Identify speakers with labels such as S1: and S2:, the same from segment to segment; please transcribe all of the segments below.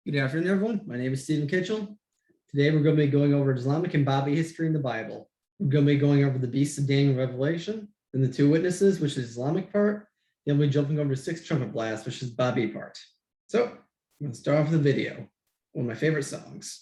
S1: Good afternoon, everyone. My name is Stephen Kitchell. Today, we're going to be going over Islamic and Baha'i history in the Bible. We're going to be going over the beasts of Daniel Revelation, then the two witnesses, which is the Islamic part. Then we'll be jumping over to six trumpet blasts, which is the Baha'i part. So, I'm going to start off with the video, one of my favorite songs.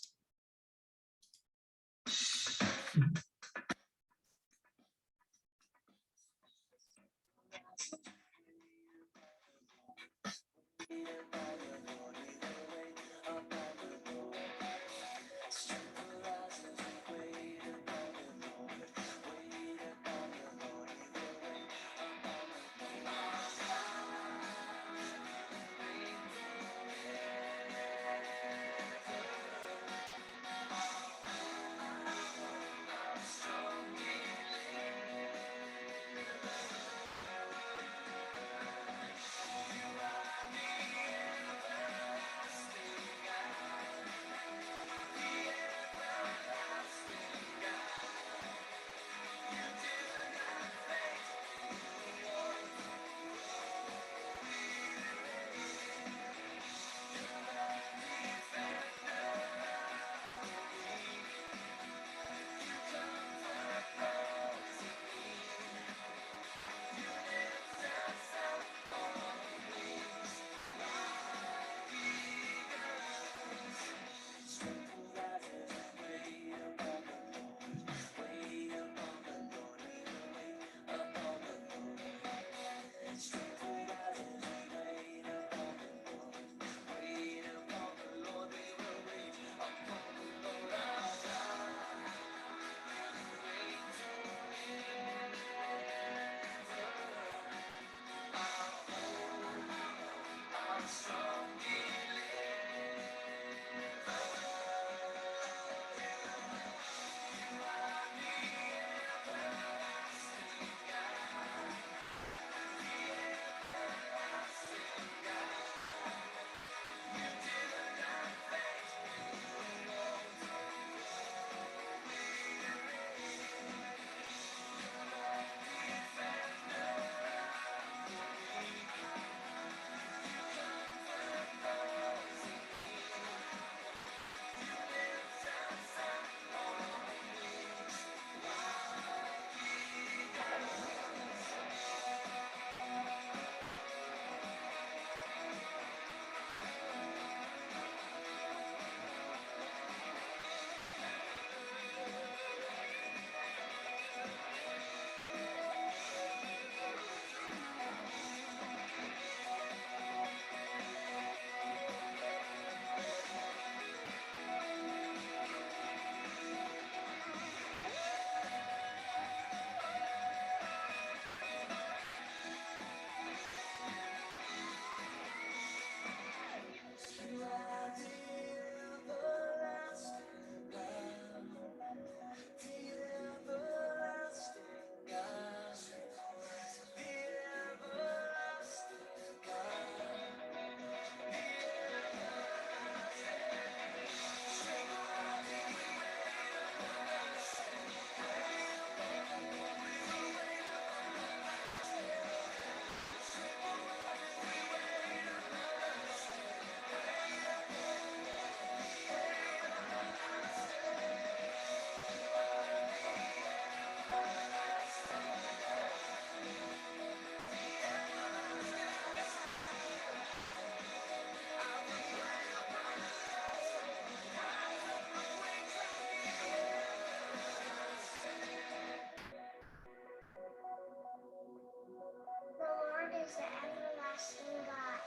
S2: The Lord is the everlasting God,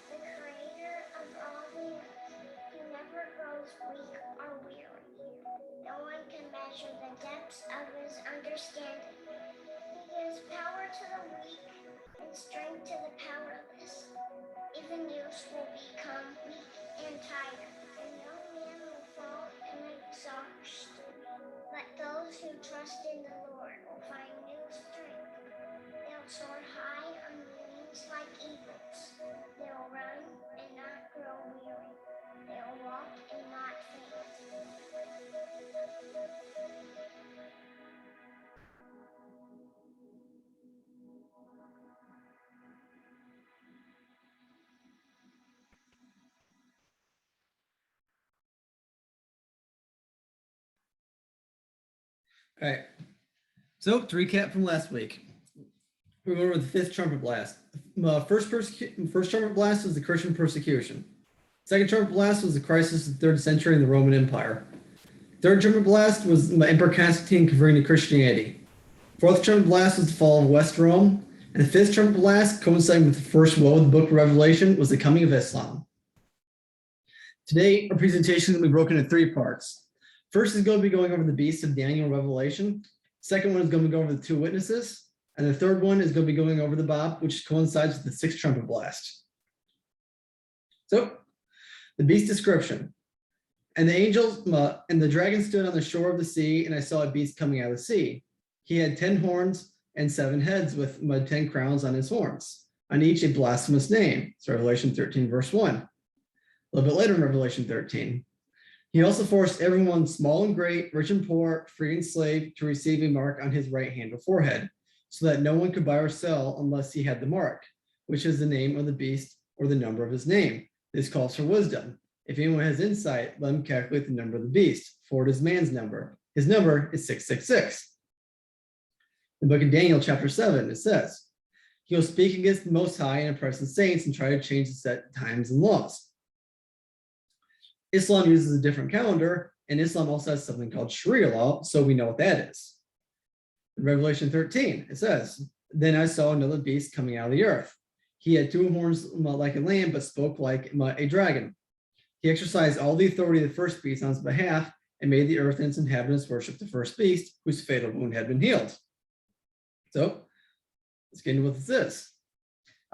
S2: the creator of all the earth. He never grows weak or weary. No one can measure the depths of his understanding. He gives power to the weak and strength to the powerless. Even youths will become weak and tired, and young men will fall in exhaustion. But those who trust in the Lord will find new strength. They'll soar high on wings like eagles. They'll run and not grow weary. They'll walk and not faint.
S1: All right. So to recap from last week, we went over the fifth trumpet blast. First trumpet blast was the Christian persecution. Second trumpet blast was the crisis of the 3rd century in the Roman Empire. Third trumpet blast was Emperor Constantine converting to Christianity. Fourth trumpet blast was the fall of West Rome. And the fifth trumpet blast, coinciding with the first woe of the book of Revelation, was the coming of Islam. Today, our presentation will be broken into 3 parts. First is going to be going over the beast of Daniel and Revelation. Second one is going to go over the 2 witnesses. And the third one is going to be going over the Bab, which coincides with the 6th trumpet blast. So, the beast description. And the angels and the dragon stood on the shore of the sea, and I saw a beast coming out of the sea. He had 10 horns and 7 heads with 10 crowns on his horns, on each a blasphemous name. It's Revelation 13, verse 1. A little bit later in Revelation 13. He also forced everyone, small and great, rich and poor, free and slave, to receive a mark on his right hand or forehead, so that no one could buy or sell unless he had the mark, which is the name of the beast or the number of his name. This calls for wisdom. If anyone has insight, let him calculate the number of the beast, for it is man's number. His number is 666. The book of Daniel, chapter 7, it says, he will speak against the Most High and oppress the saints and try to change the set times and laws. Islam uses a different calendar, and Islam also has something called Sharia law, so we know what that is. In Revelation 13, it says, then I saw another beast coming out of the earth. He had 2 horns like a lamb, but spoke like a dragon. He exercised all the authority of the first beast on his behalf and made the earth and its inhabitants worship the first beast, whose fatal wound had been healed. So, let's get into what this is.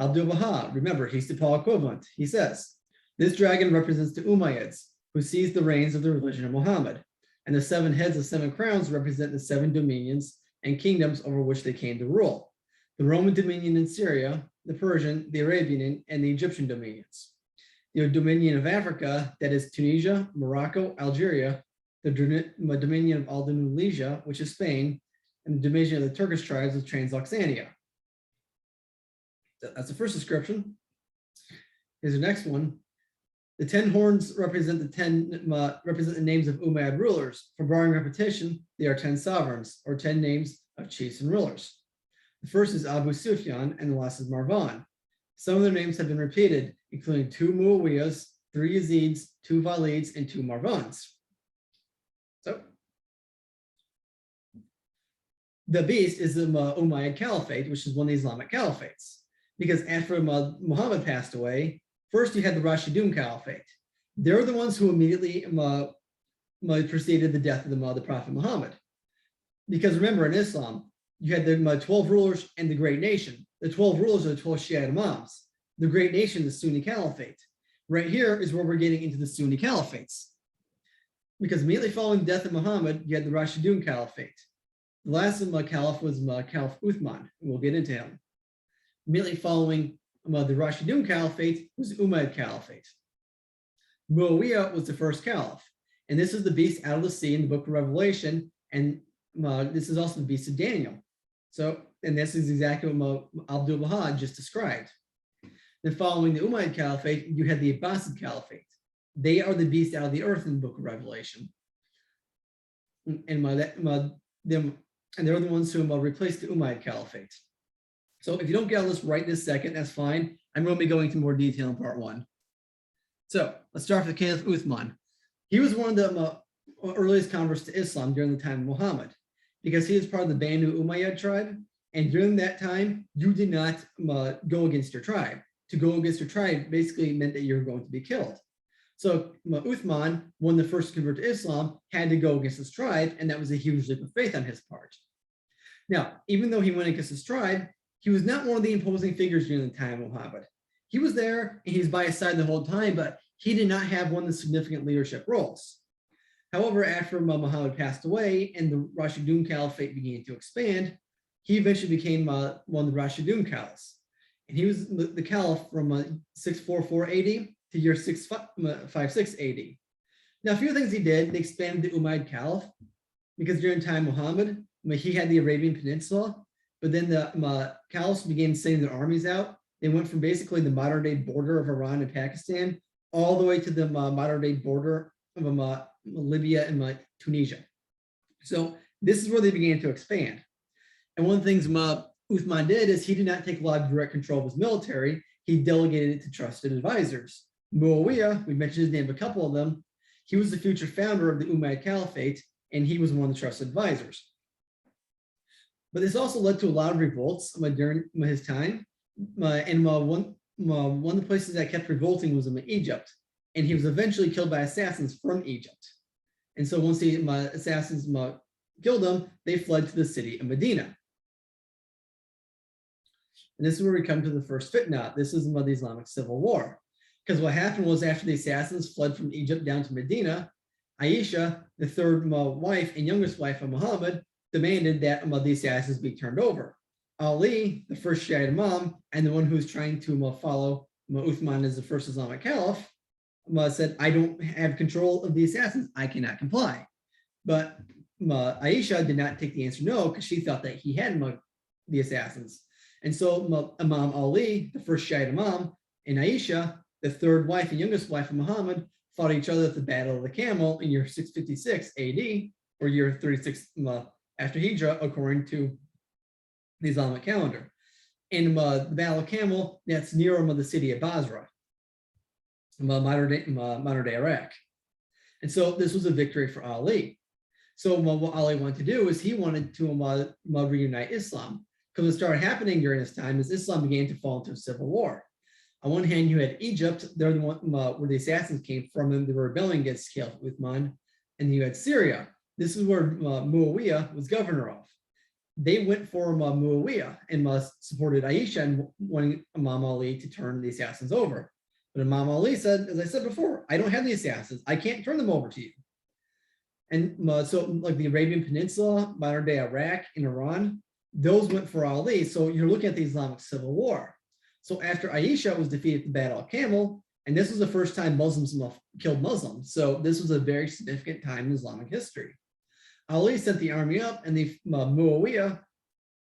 S1: Abdul-Baha, remember, he's the Paul equivalent. He says, this dragon represents the Umayyads, who seized the reins of the religion of Muhammad, and the 7 heads of 7 crowns represent the 7 dominions and kingdoms over which they came to rule. The Roman dominion in Syria, the Persian, the Arabian, and the Egyptian dominions. The dominion of Africa, that is Tunisia, Morocco, Algeria, the dominion of Andalusia, which is Spain, and the dominion of the Turkish tribes of Transoxania. That's the first description. Here's the next one. The 10 horns represent the names of Umayyad rulers. For borrowing repetition, they are 10 sovereigns, or 10 names of chiefs and rulers. The first is Abu Sufyan, and the last is Marwan. Some of their names have been repeated, including 2 Muawiyahs, 3 Yazids, 2 Walids, and 2 Marwans. So, the beast is the Umayyad Caliphate, which is one of the Islamic caliphates. Because after Muhammad passed away, first you had the Rashidun Caliphate. They're the ones who immediately preceded the death of the Prophet Muhammad. Because remember, in Islam, you had the 12 rulers and the great nation. The 12 rulers are the 12 Shiite Imams. The great nation, the Sunni Caliphate. Right here is where we're getting into the Sunni Caliphates. Because immediately following the death of Muhammad, you had the Rashidun Caliphate. The last caliph was Caliph Uthman, and we'll get into him. Immediately following the Rashidun Caliphate was the Umayyad Caliphate. Muawiyah was the first caliph, and this is the beast out of the sea in the book of Revelation, and this is also the beast of Daniel. So, and this is exactly what Abdul-Baha just described. Then following the Umayyad Caliphate, you had the Abbasid Caliphate. They are the beast out of the earth in the book of Revelation. And they're the ones who replaced the Umayyad Caliphate. So if you don't get all this right this second, that's fine. I'm going to be going into more detail in part 1. So let's start with Caliph Uthman. He was one of the earliest converts to Islam during the time of Muhammad, because he was part of the Banu Umayyad tribe. And during that time, you did not go against your tribe. To go against your tribe basically meant that you were going to be killed. So Uthman, one of the first to convert to Islam, had to go against his tribe, and that was a huge leap of faith on his part. Now, even though he went against his tribe, he was not one of the imposing figures during the time of Muhammad. He was there, and he was by his side the whole time, but he did not have one of the significant leadership roles. However, after Muhammad passed away and the Rashidun Caliphate began to expand, he eventually became one of the Rashidun Caliphs. And he was the Caliph from 644 AD to year 656 AD. Now, a few things he did, they expanded the Umayyad Caliph, because during the time of Muhammad, he had the Arabian Peninsula, but then the caliphs began sending their armies out. They went from basically the modern-day border of Iran and Pakistan all the way to the modern-day border of Libya and Tunisia. So this is where they began to expand. And one of the things Uthman did is he did not take a lot of direct control of his military. He delegated it to trusted advisors. Muawiyah, we mentioned his name, a couple of them. He was the future founder of the Umayyad Caliphate, and he was one of the trusted advisors. But this also led to a lot of revolts during his time. And one of the places that kept revolting was in Egypt. And he was eventually killed by assassins from Egypt. And so once the assassins killed him, they fled to the city of Medina. And this is where we come to the first fitna. This is the Islamic Civil War. Because what happened was after the assassins fled from Egypt down to Medina, Aisha, the third wife and youngest wife of Muhammad, demanded that the assassins be turned over. Ali, the first Shiite Imam, and the one who was trying to follow Uthman as the first Islamic Caliph, said, I don't have control of the assassins. I cannot comply. But Aisha did not take the answer no, because she thought that he had the assassins. And so Imam Ali, the first Shiite Imam, and Aisha, the third wife and youngest wife of Muhammad, fought each other at the Battle of the Camel in year 656 AD, or year 36 after Hijrah, according to the Islamic calendar. In the Battle of Camel, that's near the city of Basra, modern day Iraq. And so this was a victory for Ali. So what Ali wanted to do is he wanted to reunite Islam. Because what started happening during this time is Islam began to fall into a civil war. On one hand, you had Egypt, they're the one where the assassins came from, and the rebellion against Caliph Uthman, and you had Syria. This is where Muawiyah was governor of. They went for Muawiyah and supported Aisha and wanting Imam Ali to turn the assassins over. But Imam Ali said, as I said before, I don't have the assassins. I can't turn them over to you. And so like the Arabian Peninsula, modern day Iraq and Iran, those went for Ali. So you're looking at the Islamic Civil War. So after Aisha was defeated at the Battle of Camel, and this was the first time Muslims killed Muslims. So this was a very significant time in Islamic history. Ali sent the army up, and the Muawiyah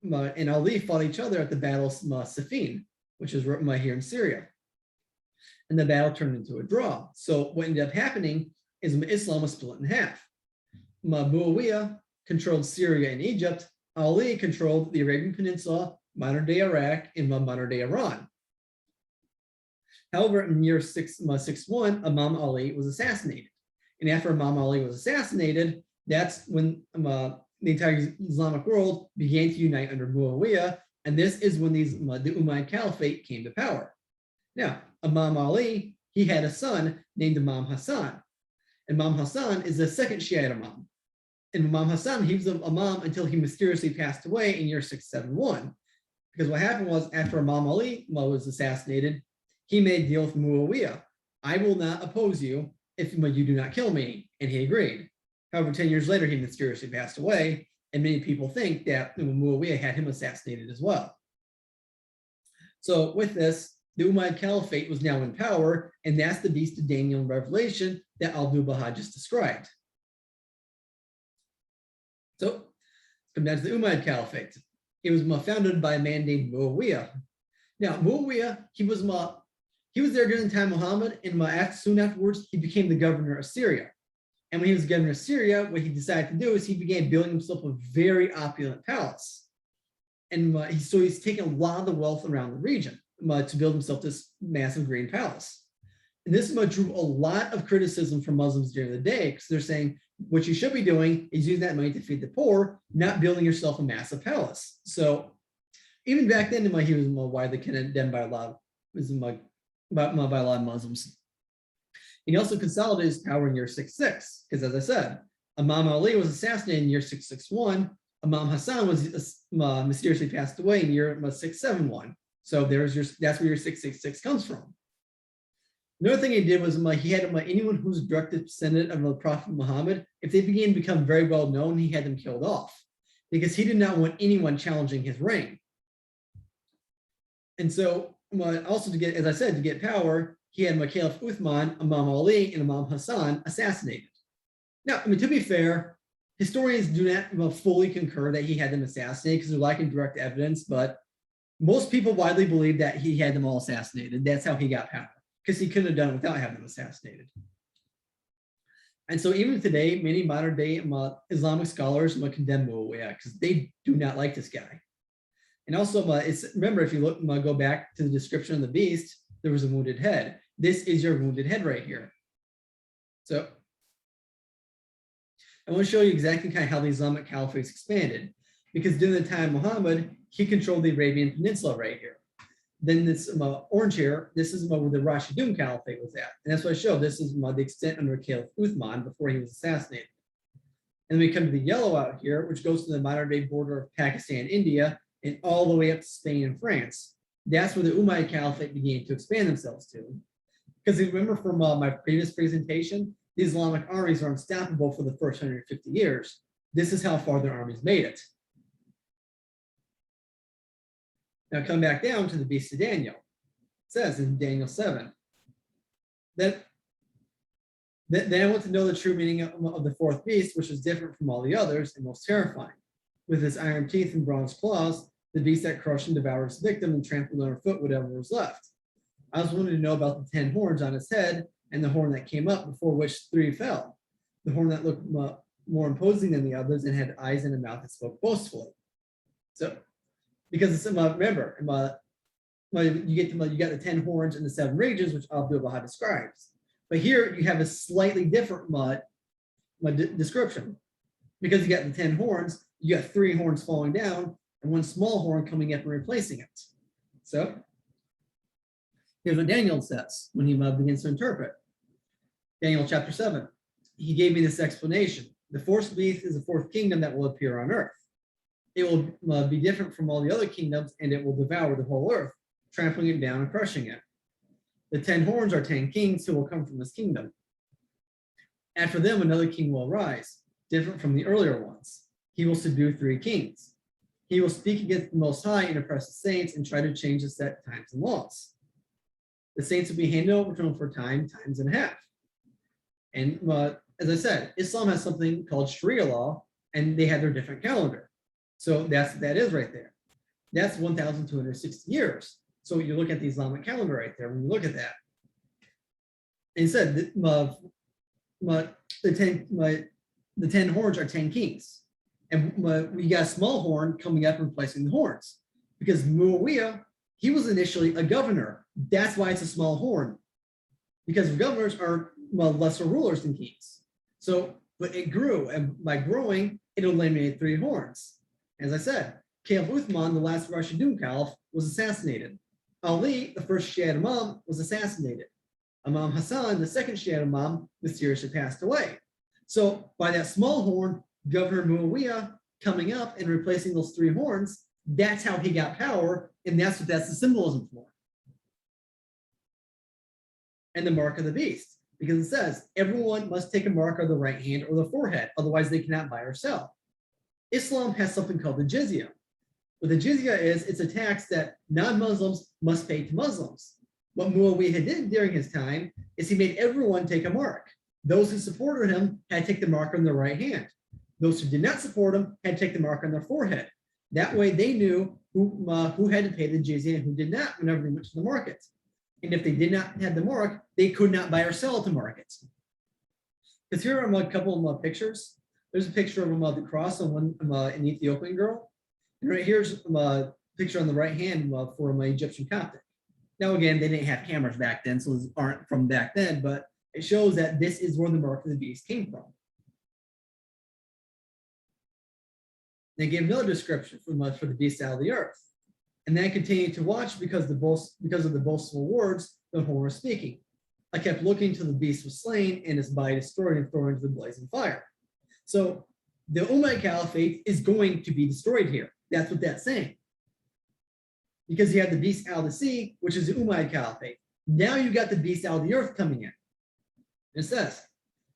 S1: and Ali fought each other at the Battle of Siffin, which is here in Syria. And the battle turned into a draw. So what ended up happening is Islam was split in half. Muawiyah controlled Syria and Egypt. Ali controlled the Arabian Peninsula, modern day Iraq, and modern day Iran. However, in year 661, Imam Ali was assassinated. And after Imam Ali was assassinated, that's when the entire Islamic world began to unite under Muawiyah. And this is when the Umayyad Caliphate came to power. Now, Imam Ali, he had a son named Imam Hassan. Imam Hassan is the second Shiite Imam. And Imam Hassan, he was an Imam until he mysteriously passed away in year 671. Because what happened was after Imam Ali was assassinated, he made a deal with Muawiyah. I will not oppose you if you do not kill me. And he agreed. However, 10 years later, he mysteriously passed away. And many people think that Muawiyah had him assassinated as well. So with this, the Umayyad Caliphate was now in power. And that's the beast of Daniel in Revelation that Abdu'l-Baha just described. So let's come down to the Umayyad Caliphate. It was founded by a man named Muawiyah. Now, Muawiyah, he was there during the time of Muhammad, and soon afterwards, he became the governor of Syria. And when he was governor of Syria, what he decided to do is he began building himself a very opulent palace. And so he's taken a lot of the wealth around the region to build himself this massive green palace. And this drew a lot of criticism from Muslims during the day, because they're saying, what you should be doing is using that money to feed the poor, not building yourself a massive palace. So even back then, he was widely condemned by a lot of Muslims. He also consolidated his power in year 666, because as I said, Imam Ali was assassinated in year 661. Imam Hassan was mysteriously passed away in year 671. So that's where your 666 comes from. Another thing he did was he had anyone who's a direct descendant of the Prophet Muhammad, if they began to become very well known, he had them killed off, because he did not want anyone challenging his reign. And so also to get power, he had Caliph Uthman, Imam Ali, and Imam Hassan assassinated. Now, to be fair, historians do not fully concur that he had them assassinated because they're lacking direct evidence, but most people widely believe that he had them all assassinated. That's how he got power, because he couldn't have done it without having them assassinated. And so even today, many modern day Islamic scholars condemn Muawiyah because they do not like this guy. And also, it's remember, if you look, go back to the description of the beast, there was a wounded head. This is your wounded head right here. So I want to show you exactly kind of how the Islamic Caliphate expanded, because during the time of Muhammad, he controlled the Arabian Peninsula right here. Then this orange here, this is where the Rashidun Caliphate was at. And that's what I showed. This is the extent under Caliph Uthman before he was assassinated. And then we come to the yellow out here, which goes to the modern day border of Pakistan, India, and all the way up to Spain and France. That's where the Umayyad Caliphate began to expand themselves to. Because remember from my previous presentation, the Islamic armies are unstoppable for the first 150 years. This is how far their armies made it. Now come back down to the beast of Daniel. It says in Daniel 7, then I want to know the true meaning of the fourth beast, which is different from all the others and most terrifying. With its iron teeth and bronze claws, the beast that crushed and devoured its victim and trampled underfoot whatever was left. I was wanting to know about the 10 horns on its head and the horn that came up, before which 3 fell. The horn that looked more imposing than the others and had eyes and a mouth that spoke boastfully. So, because it's remember, you got the 10 horns and the 7 rages, which Baha'u'llah describes. But here you have a slightly different description, because you got the 10 horns, you got 3 horns falling down and 1 small horn coming up and replacing it. So here's what Daniel says when he begins to interpret. Daniel chapter 7. He gave me this explanation. The fourth beast is the 4th kingdom that will appear on earth. It will be different from all the other kingdoms, and it will devour the whole earth, trampling it down and crushing it. The 10 horns are 10 kings who will come from this kingdom. After them, another king will arise, different from the earlier ones. He will subdue 3 kings. He will speak against the Most High and oppress the saints and try to change the set times and laws. The saints will be handed over to him for times and a half. And as I said, Islam has something called Sharia law, and they have their different calendar. So that is right there. That's 1,260 years. So you look at the Islamic calendar right there when you look at that. And he said the 10 horns are 10 kings. And we got a small horn coming up and replacing the horns. Because Muawiyah, he was initially a governor. That's why it's a small horn. Because governors are lesser rulers than kings. So, but it grew, and by growing, it eliminated 3 horns. As I said, Caliph Uthman, the last Rashidun Caliph, was assassinated. Ali, the first Shiite Imam, was assassinated. Imam Hassan, the second Shiite Imam, mysteriously passed away. So by that small horn, Governor Muawiyah coming up and replacing those 3 horns, that's how he got power, and that's the symbolism for. And the mark of the beast, because it says everyone must take a mark on the right hand or the forehead, otherwise they cannot buy or sell. Islam has something called the jizya. What the jizya is, it's a tax that non-Muslims must pay to Muslims. What Muawiyah did during his time is he made everyone take a mark. Those who supported him had to take the mark on their right hand. Those who did not support him had to take the mark on their forehead. That way they knew who had to pay the jizya and who did not whenever they went to the market. And if they did not have the mark, they could not buy or sell at the markets. Because here are a couple of pictures. There's a picture of the cross on an Ethiopian girl. And right here's a picture on the right hand for my Egyptian Coptic. Now, again, they didn't have cameras back then, so these aren't from back then, but it shows that this is where the mark of the beast came from. They gave another description for the beast out of the earth. And then I continued to watch because of the boastful words the horn was speaking. I kept looking till the beast was slain and his body destroyed and thrown into the blazing fire. So the Umayyad Caliphate is going to be destroyed here. That's what that's saying. Because you have the beast out of the sea, which is the Umayyad Caliphate. Now you got the beast out of the earth coming in. It says,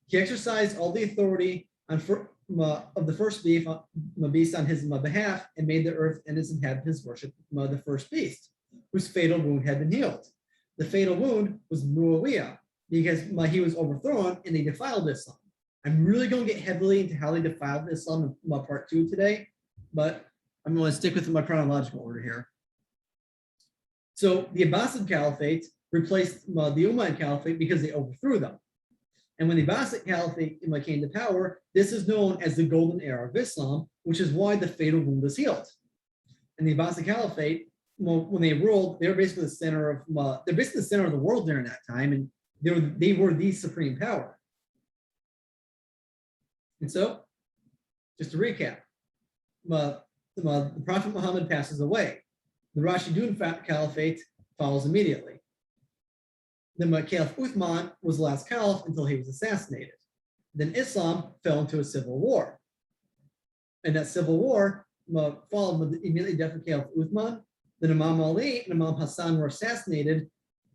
S1: he exercised all the authority of the first beast on his behalf and made the earth and its inhabitants worship the first beast, whose fatal wound had been healed. The fatal wound was Muawiyah, because he was overthrown and they defiled Islam. I'm really going to get heavily into how they defiled Islam in part 2 today, but I'm going to stick with my chronological order here. So the Abbasid Caliphate replaced the Umayyad Caliphate because they overthrew them. And when the Abbasid Caliphate came to power, this is known as the golden era of Islam, which is why the fatal wound was healed. And the Abbasid Caliphate, when they ruled, they were basically the center of the world during that time, and they were the supreme power. And so, just to recap, the Prophet Muhammad passes away. The Rashidun Caliphate follows immediately. Then Caliph Uthman was the last caliph until he was assassinated. Then Islam fell into a civil war. And that civil war followed with the immediate death of Caliph Uthman. Then Imam Ali and Imam Hassan were assassinated,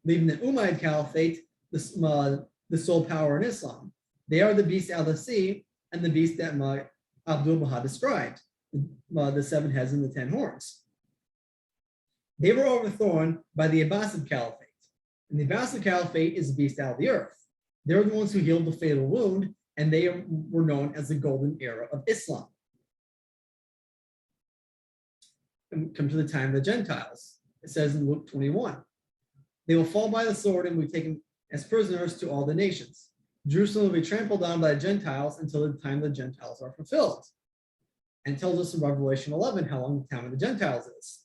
S1: leaving the Umayyad Caliphate the sole power in Islam. They are the beast out of the sea and the beast that Abdul-Baha described, the 7 heads and the 10 horns. They were overthrown by the Abbasid Caliphate. And the Abbasid Caliphate is the beast out of the earth. They're the ones who healed the fatal wound, and they were known as the golden era of Islam. And come to the time of the Gentiles. It says in Luke 21, they will fall by the sword and be taken as prisoners to all the nations. Jerusalem will be trampled on by the Gentiles until the time the Gentiles are fulfilled. And tells us in Revelation 11 how long the time of the Gentiles is.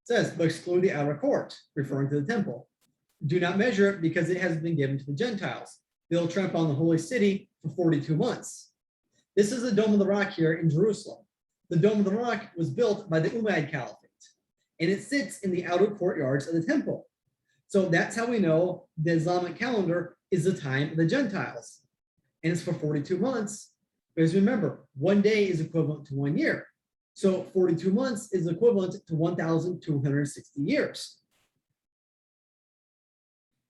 S1: It says, but exclude the outer court, referring to the temple. Do not measure it because it has been given to the Gentiles. They'll trample on the holy city for 42 months. This is the Dome of the Rock here in Jerusalem. The Dome of the Rock was built by the Umayyad Caliphate, and it sits in the outer courtyards of the temple. So that's how we know the Islamic calendar is the time of the Gentiles. And it's for 42 months. Because remember, one day is equivalent to 1 year. So 42 months is equivalent to 1,260 years.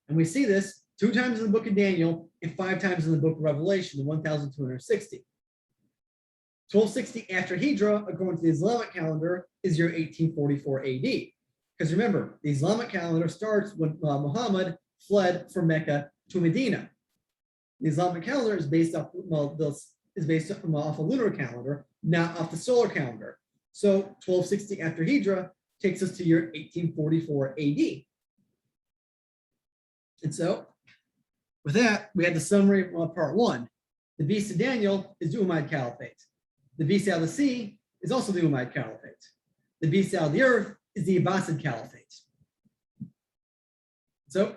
S1: And we see this 2 times in the book of Daniel and 5 times in the book of Revelation, the 1,260. 1260 after Hijrah, according to the Islamic calendar, is year 1844 AD. Because remember, the Islamic calendar starts when Muhammad fled from Mecca to Medina. The Islamic calendar is based off a lunar calendar, not off the solar calendar. So 1260 after Hijrah takes us to year 1844 AD. And so, with that, we had the summary of part 1. The beast of Daniel is the Umayyad Caliphate. The beast out of the sea is also the Umayyad Caliphate. The beast out of the earth is the Abbasid Caliphate. So,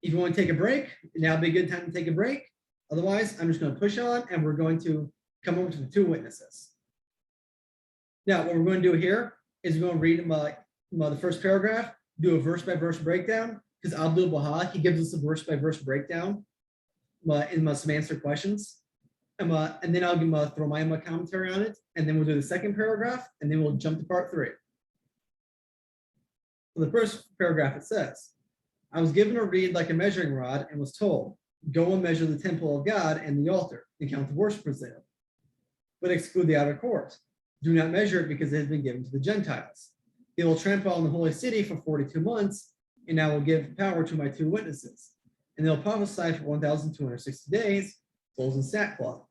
S1: if you want to take a break, now would be a good time to take a break. Otherwise, I'm just going to push on and we're going to come over to the 2 witnesses. Now, what we're going to do here is we're going to read the first paragraph, do a verse-by-verse breakdown, because Abdul-Baha, he gives us a verse-by-verse breakdown in some answer questions. And then I'll throw my commentary on it, and then we'll do the second paragraph, and then we'll jump to part 3. So the first paragraph, it says, I was given a reed like a measuring rod and was told, go and measure the temple of God and the altar, and count the worshippers there. But exclude the outer court. Do not measure it because it has been given to the Gentiles. They will trample on the holy city for 42 months, and I will give power to my 2 witnesses. And they'll prophesy for 1,260 days, clothes in sackcloth.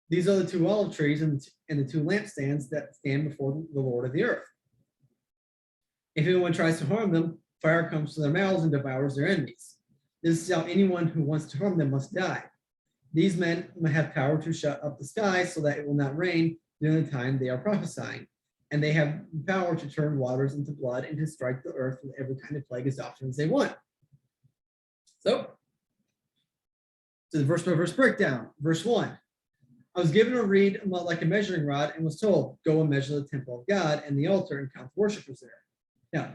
S1: These are the 2 olive trees and the 2 lampstands that stand before the Lord of the earth. If anyone tries to harm them, fire comes to their mouths and devours their enemies. This is how anyone who wants to harm them must die. These men have power to shut up the sky so that it will not rain during the time they are prophesying. And they have power to turn waters into blood and to strike the earth with every kind of plague as often as they want. So the verse-by-verse breakdown. Verse 1. I was given a reed like a measuring rod and was told, go and measure the temple of God and the altar and count the worshippers there. Now,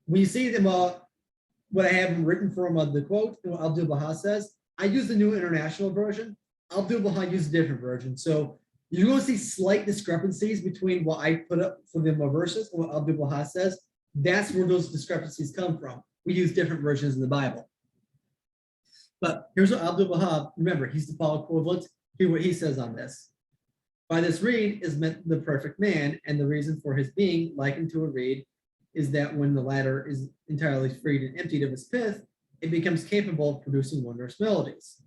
S1: when you see them, what I have written from the quote, what Abdul-Baha says, I use the New International Version. Abdul-Baha used a different version. So you're going to see slight discrepancies between what I put up for the verses and what Abdul-Baha says. That's where those discrepancies come from. We use different versions of the Bible. But here's what Abdul-Baha, remember, he's the Paul equivalent. Hear what he says on this. By this reed is meant the perfect man, and the reason for his being likened to a reed is that when the latter is entirely freed and emptied of its pith, it becomes capable of producing wondrous melodies.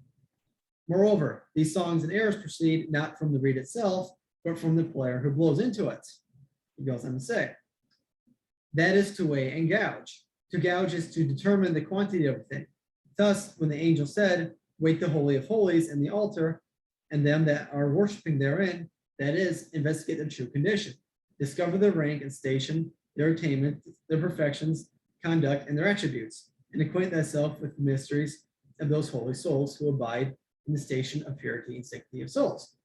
S1: Moreover, these songs and airs proceed not from the reed itself, but from the player who blows into it. He goes on to say, that is to weigh and gouge. To gouge is to determine the quantity of a thing. Thus, when the angel said, "Wake the Holy of Holies and the altar, and them that are worshiping therein," that is, investigate their true condition, discover their rank and station, their attainment, their perfections, conduct, and their attributes, and acquaint thyself with the mysteries of those holy souls who abide in the station of purity and sanctity of souls.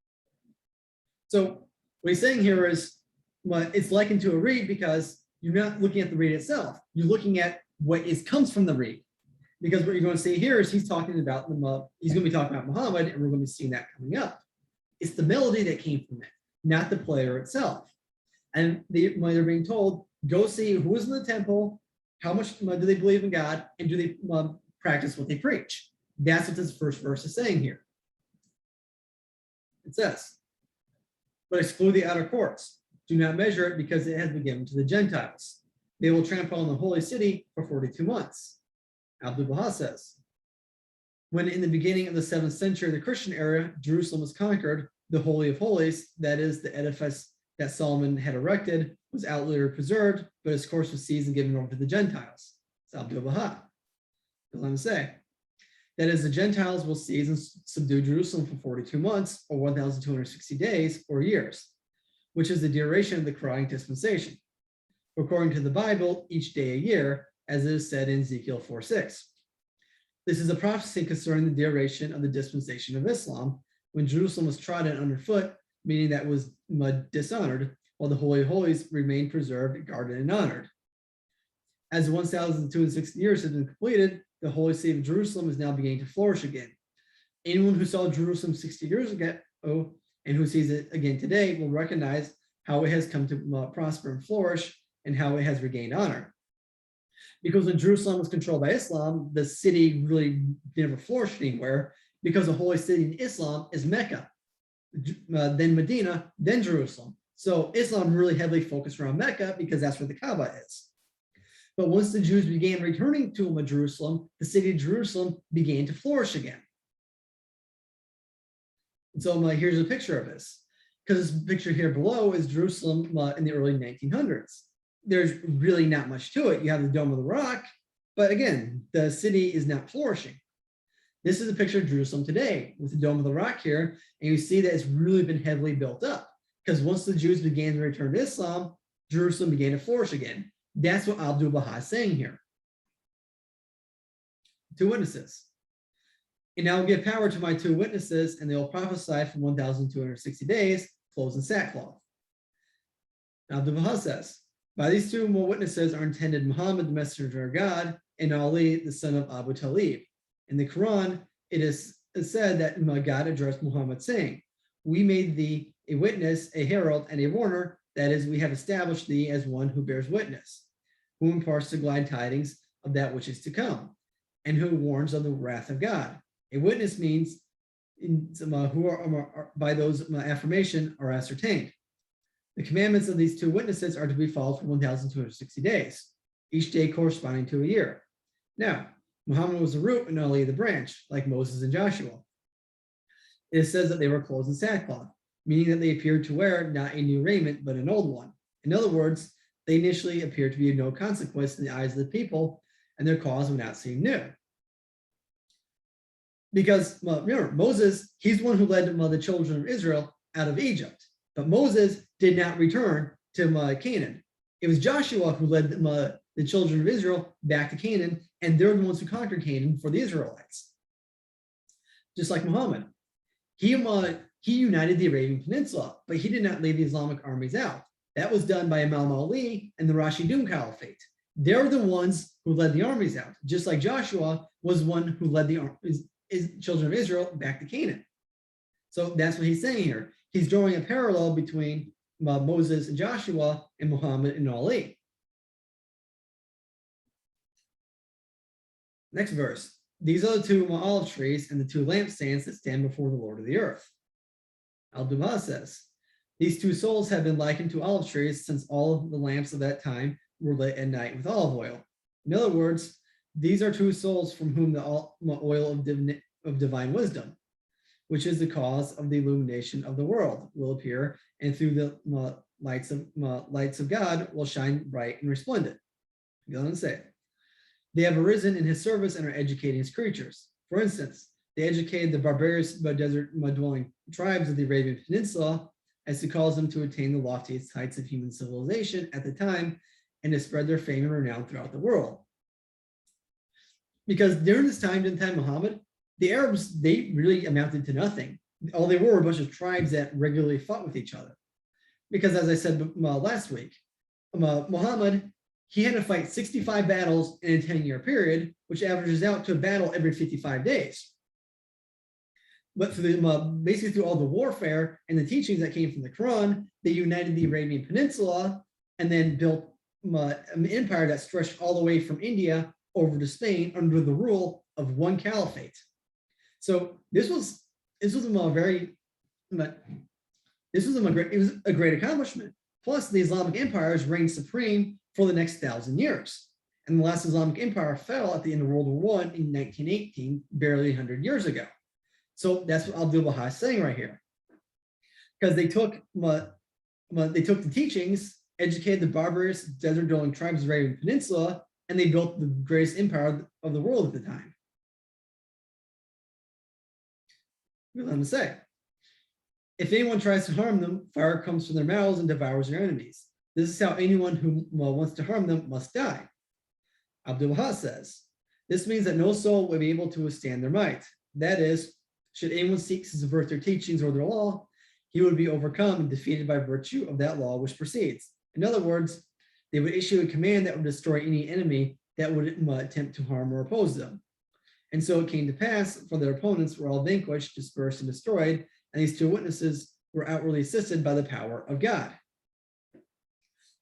S1: So what he's saying here is, well, it's likened to a reed because you're not looking at the reed itself. You're looking at what comes from the reed. Because what you're going to see here is he's talking about he's going to be talking about Muhammad, and we're going to be seeing that coming up. It's the melody that came from it, not the player itself. And they're being told, go see who is in the temple, how much do they believe in God, and do they practice what they preach. That's what this first verse is saying here. It says, but exclude the outer courts. Do not measure it, because it has been given to the Gentiles. They will trample on the holy city for 42 months. Abdu'l-Baha says, when in the beginning of the 7th century of the Christian era, Jerusalem was conquered, the Holy of Holies, that is, the edifice that Solomon had erected, was outwardly preserved, but its course was seized and given over to the Gentiles. It's Abdu'l-Baha. Goes on to say, that is, the Gentiles will seize and subdue Jerusalem for 42 months, or 1,260 days, or years, which is the duration of the Quranic dispensation. According to the Bible, each day a year, as it is said in Ezekiel 4:6. This is a prophecy concerning the duration of the dispensation of Islam, when Jerusalem was trodden underfoot, meaning that it was dishonored, while the Holy of Holies remained preserved, guarded, and honored. As 1,260 years have been completed, the holy city of Jerusalem is now beginning to flourish again. Anyone who saw Jerusalem 60 years ago and who sees it again today will recognize how it has come to prosper and flourish, and how it has regained honor. Because when Jerusalem was controlled by Islam, the city really never flourished anywhere, because the holy city in Islam is Mecca, then Medina, then Jerusalem. So Islam really heavily focused around Mecca because that's where the Kaaba is. But once the Jews began returning to Jerusalem, the city of Jerusalem began to flourish again. And so here's a picture of this, because this picture here below is Jerusalem in the early 1900s. There's really not much to it. You have the Dome of the Rock, but again, the city is not flourishing. This is a picture of Jerusalem today with the Dome of the Rock here, and you see that it's really been heavily built up, because once the Jews began to return to Islam, Jerusalem began to flourish again. That's what Abdu'l-Baha is saying here. 2 witnesses. And I will give power to my 2 witnesses, and they will prophesy for 1,260 days, clothed in sackcloth. Abdu'l-Baha says, by these 2 more witnesses are intended Muhammad, the messenger of God, and Ali, the son of Abu Talib. In the Quran, it is said that God addressed Muhammad saying, we made thee a witness, a herald, and a warner. That is, we have established thee as one who bears witness, who imparts the glad tidings of that which is to come, and who warns of the wrath of God. A witness means who are by those affirmation are ascertained. The commandments of these 2 witnesses are to be followed for 1,260 days, each day corresponding to a year. Now, Muhammad was the root and Ali the branch, like Moses and Joshua. It says that they were clothed in sackcloth, meaning that they appeared to wear not a new raiment, but an old one. In other words, they initially appeared to be of no consequence in the eyes of the people, and their cause would not seem new. Because remember, Moses, he's the one who led the children of Israel out of Egypt. But Moses did not return to Canaan. It was Joshua who led the children of Israel back to Canaan, and they're the ones who conquered Canaan for the Israelites. Just like Muhammad. He united the Arabian Peninsula, but he did not lead the Islamic armies out. That was done by Imam Ali and the Rashidun Caliphate. They're the ones who led the armies out, just like Joshua was one who led the children of Israel back to Canaan. So that's what he's saying here. He's drawing a parallel between Moses and Joshua and Muhammad and Ali. Next verse. These are the 2 olive trees and the 2 lampstands that stand before the Lord of the earth. Abdu'l-Baha says, these 2 souls have been likened to olive trees since all of the lamps of that time were lit at night with olive oil. In other words, these are 2 souls from whom the oil of divine wisdom, which is the cause of the illumination of the world, will appear, and through the lights of God will shine bright and resplendent. Go on and say it. They have arisen in his service and are educating his creatures. For instance, they educated the barbarous desert dwelling tribes of the Arabian Peninsula, as he calls them, to attain the loftiest heights of human civilization at the time and to spread their fame and renown throughout the world. Because during this time, Muhammad, the Arabs, they really amounted to nothing. All they were a bunch of tribes that regularly fought with each other. Because as I said last week, Muhammad, he had to fight 65 battles in a 10-year period, which averages out to a battle every 55 days. But for basically through all the warfare and the teachings that came from the Quran, they united the Arabian Peninsula and then built an empire that stretched all the way from India over to Spain under the rule of one caliphate. So this was a great accomplishment. Plus, the Islamic empires reigned supreme for the next 1,000 years. And the last Islamic empire fell at the end of World War I in 1918, barely 100 years ago. So that's what Abdul-Baha is saying right here. Because they took the teachings, educated the barbarous desert-dwelling tribes of the Arabian Peninsula, and they built the greatest empire of the world at the time. We'll let them say, if anyone tries to harm them, fire comes from their mouths and devours their enemies. This is how anyone who wants to harm them must die. Abdul-Baha says, this means that no soul will be able to withstand their might. That is, should anyone seek to subvert their teachings or their law, he would be overcome and defeated by virtue of that law which proceeds. In other words, they would issue a command that would destroy any enemy that would attempt to harm or oppose them. And so it came to pass, for their opponents were all vanquished, dispersed, and destroyed, and these two witnesses were outwardly assisted by the power of God.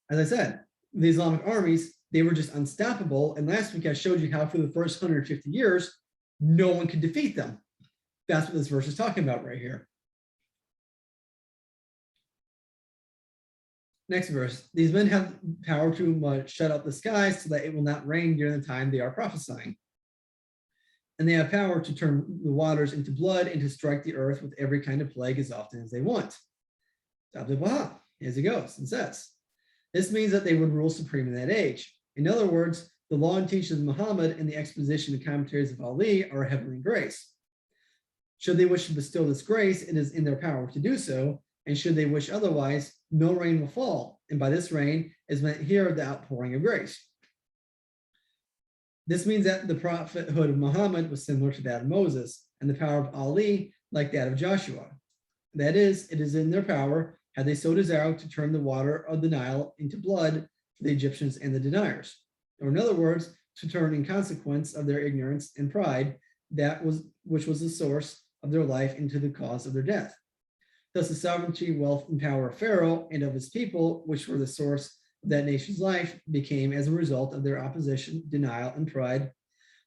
S1: As I said, the Islamic armies, they were just unstoppable. And last week I showed you how for the first 150 years, no one could defeat them. That's what this verse is talking about right here. Next verse, these men have power to shut up the skies so that it will not rain during the time they are prophesying. And they have power to turn the waters into blood and to strike the earth with every kind of plague as often as they want. Abdul-Baha, as he goes and says, this means that they would rule supreme in that age. In other words, the law and teachings of Muhammad and the exposition and commentaries of Ali are a heavenly grace. Should they wish to bestow this grace, it is in their power to do so. And should they wish otherwise, no rain will fall. And by this rain is meant here the outpouring of grace. This means that the prophethood of Muhammad was similar to that of Moses, and the power of Ali like that of Joshua. That is, it is in their power, had they so desired, to turn the water of the Nile into blood for the Egyptians and the deniers. Or in other words, to turn in consequence of their ignorance and pride, which was the source of their life, into the cause of their death. Thus the sovereignty, wealth, and power of Pharaoh and of his people, which were the source of that nation's life, became, as a result of their opposition, denial, and pride,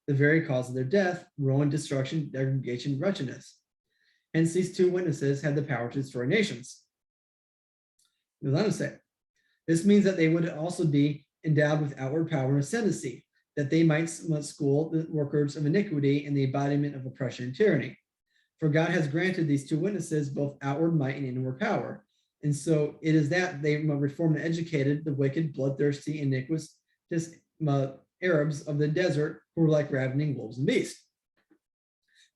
S1: the very cause of their death, ruin, destruction, degradation, wretchedness. Hence these two witnesses had the power to destroy nations. Let us say, this means that they would also be endowed with outward power and ascendancy, that they might school the workers of iniquity in the embodiment of oppression and tyranny. For God has granted these two witnesses both outward might and inward power. And so it is that they reformed and educated the wicked, bloodthirsty, iniquitous Arabs of the desert who were like ravening wolves and beasts.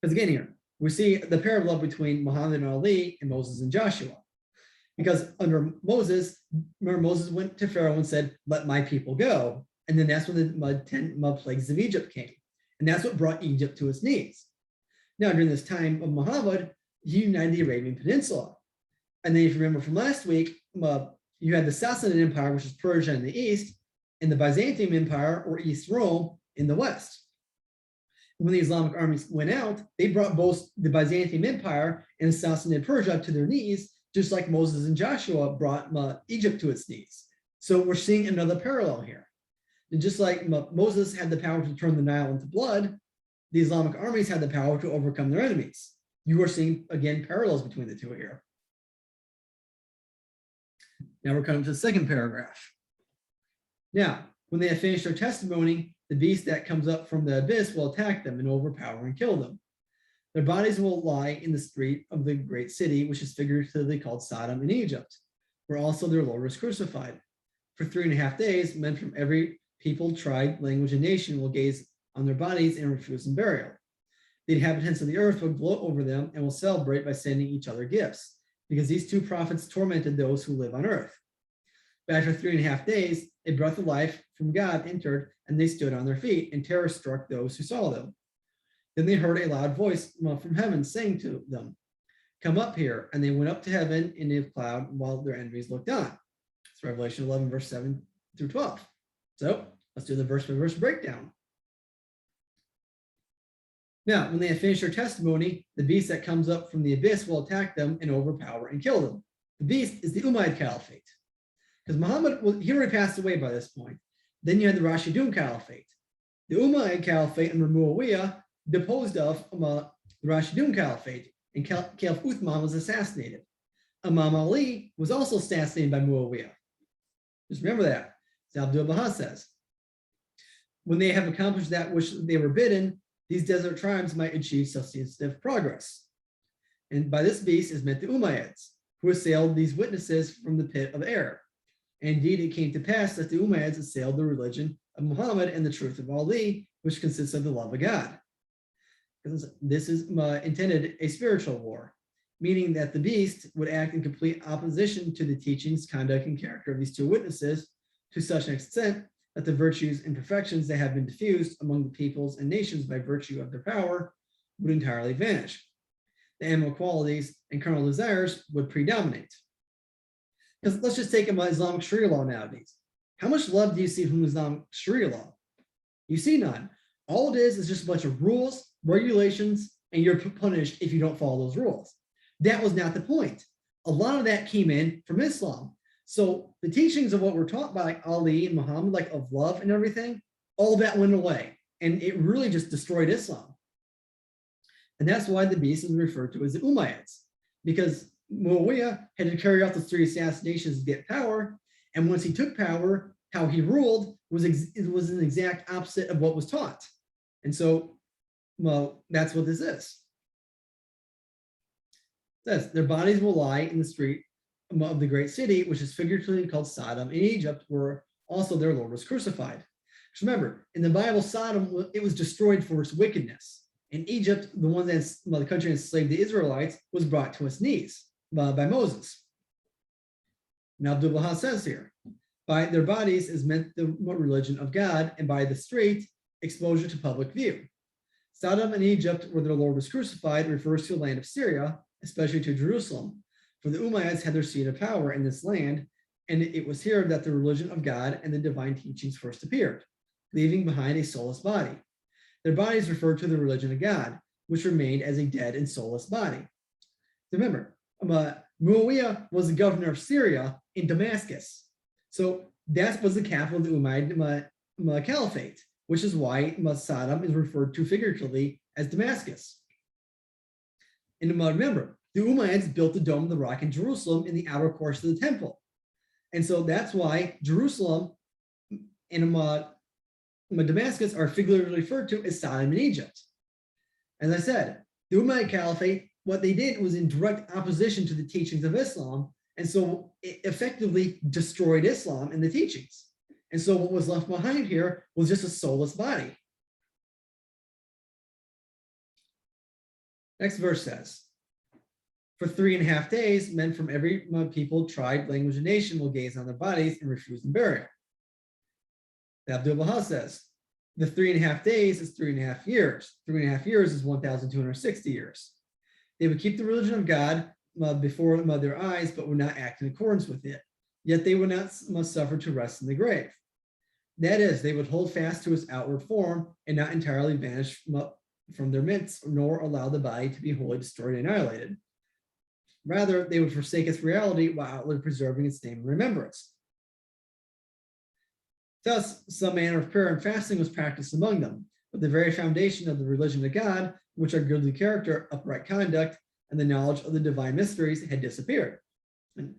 S1: Because again here, we see the parallel between Muhammad and Ali and Moses and Joshua. Because under Moses, remember Moses went to Pharaoh and said, let my people go. And then that's when the 10 plagues of Egypt came. And that's what brought Egypt to its knees. Now, during this time of Muhammad, he united the Arabian Peninsula. And then if you remember from last week, you had the Sassanid Empire, which is Persia in the east, and the Byzantium Empire, or East Rome, in the west. When the Islamic armies went out, they brought both the Byzantium Empire and Sassanid Persia to their knees, just like Moses and Joshua brought Egypt to its knees. So we're seeing another parallel here. And just like Moses had the power to turn the Nile into blood, the Islamic armies had the power to overcome their enemies. You are seeing, again, parallels between the two here. Now we're coming to the second paragraph. Now, when they have finished their testimony, the beast that comes up from the abyss will attack them and overpower and kill them. Their bodies will lie in the street of the great city, which is figuratively called Sodom in Egypt, where also their Lord was crucified. For 3.5 days, men from every people, tribe, language, and nation will gaze on their bodies and refuse them burial. The inhabitants of the earth will gloat over them and will celebrate by sending each other gifts, because these two prophets tormented those who live on earth. But after 3.5 days, a breath of life from God entered, and they stood on their feet, and terror struck those who saw them. Then they heard a loud voice from heaven saying to them, "Come up here." And they went up to heaven in a cloud while their enemies looked on. It's Revelation 11, verse 7 through 12. So let's do the verse by verse breakdown. Now, when they have finished their testimony, the beast that comes up from the abyss will attack them and overpower and kill them. The beast is the Umayyad Caliphate. Because Muhammad, he already passed away by this point. Then you had the Rashidun Caliphate. The Umayyad Caliphate under Muawiyah deposed of the Rashidun Caliphate, and Caliph Uthman was assassinated. Imam Ali was also assassinated by Muawiyah. Just remember that. As Abdul Baha says. When they have accomplished that which they were bidden, these desert tribes might achieve substantive progress. And by this beast is meant the Umayyads, who assailed these witnesses from the pit of error. And indeed, it came to pass that the Umayyads assailed the religion of Muhammad and the truth of Ali, which consists of the love of God. This is intended a spiritual war, meaning that the beast would act in complete opposition to the teachings, conduct, and character of these two witnesses to such an extent that the virtues and perfections that have been diffused among the peoples and nations by virtue of their power would entirely vanish. The animal qualities and carnal desires would predominate. Because let's just take Islamic Sharia law nowadays. How much love do you see from Islamic Sharia law? You see none. All it is just a bunch of rules, regulations, and you're punished if you don't follow those rules. That was not the point. A lot of that came in from Islam. So the teachings of what we're taught by like Ali and Muhammad, like of love and everything, all that went away. And it really just destroyed Islam. And that's why the beast is referred to as the Umayyads, because Muawiyah had to carry out the 3 assassinations to get power. And once he took power, how he ruled was an exact opposite of what was taught. And so, well, that's what this is. It says, their bodies will lie in the street of the great city, which is figuratively called Sodom in Egypt, where also their Lord was crucified. Just remember, in the Bible, Sodom, it was destroyed for its wickedness. In Egypt, the country that enslaved the Israelites was brought to its knees by Moses. Now, Abdul Baha says here, by their bodies is meant the religion of God, and by the street, exposure to public view. Sodom and Egypt, where their Lord was crucified, refers to the land of Syria, especially to Jerusalem. For the Umayyads had their seat of power in this land, and it was here that the religion of God and the divine teachings first appeared, leaving behind a soulless body. Their bodies referred to the religion of God, which remained as a dead and soulless body. Remember, Muawiyah was the governor of Syria in Damascus. So that was the capital of the Umayyad Caliphate, which is why Sodom is referred to figuratively as Damascus. And remember, the Umayyads built the Dome of the Rock in Jerusalem in the outer course of the temple. And so that's why Jerusalem and Damascus are figuratively referred to as Sodom in Egypt. As I said, the Umayyad Caliphate, what they did was in direct opposition to the teachings of Islam. And so it effectively destroyed Islam and the teachings. And so what was left behind here was just a soulless body. Next verse says, for 3.5 days, men from every people, tribe, language, and nation will gaze on their bodies and refuse them burial. Abdul Baha says, the 3.5 days is 3.5 years. 3.5 years is 1,260 years. They would keep the religion of God before their eyes, but would not act in accordance with it. Yet they would not must suffer to rest in the grave. That is, they would hold fast to its outward form and not entirely vanish from their midst, nor allow the body to be wholly destroyed and annihilated. Rather, they would forsake its reality while outwardly preserving its name and remembrance. Thus, some manner of prayer and fasting was practiced among them, but the very foundation of the religion of God, which are goodly character, upright conduct, and the knowledge of the divine mysteries, had disappeared. And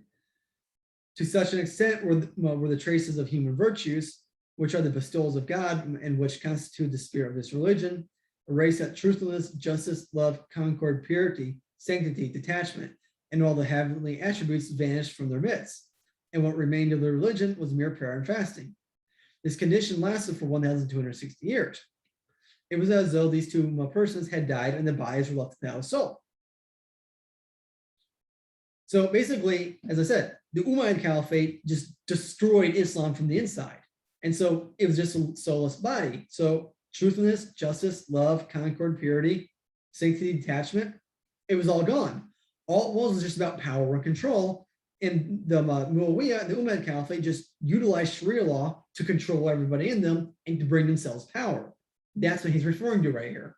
S1: to such an extent were the traces of human virtues, which are the bestowals of God and which constitute the spirit of this religion, erased that truthfulness, justice, love, concord, purity, sanctity, detachment, and all the heavenly attributes vanished from their midst. And what remained of the religion was mere prayer and fasting. This condition lasted for 1,260 years. It was as though these two persons had died and the bodies were left without a soul. So basically, as I said, the Umayyad Caliphate just destroyed Islam from the inside. And so it was just a soulless body. So truthfulness, justice, love, concord, purity, sanctity, detachment, it was all gone. All it was just about power and control. And the Muawiyah, the Umayyad Caliphate, just utilized Sharia law to control everybody in them and to bring themselves power. That's what he's referring to right here.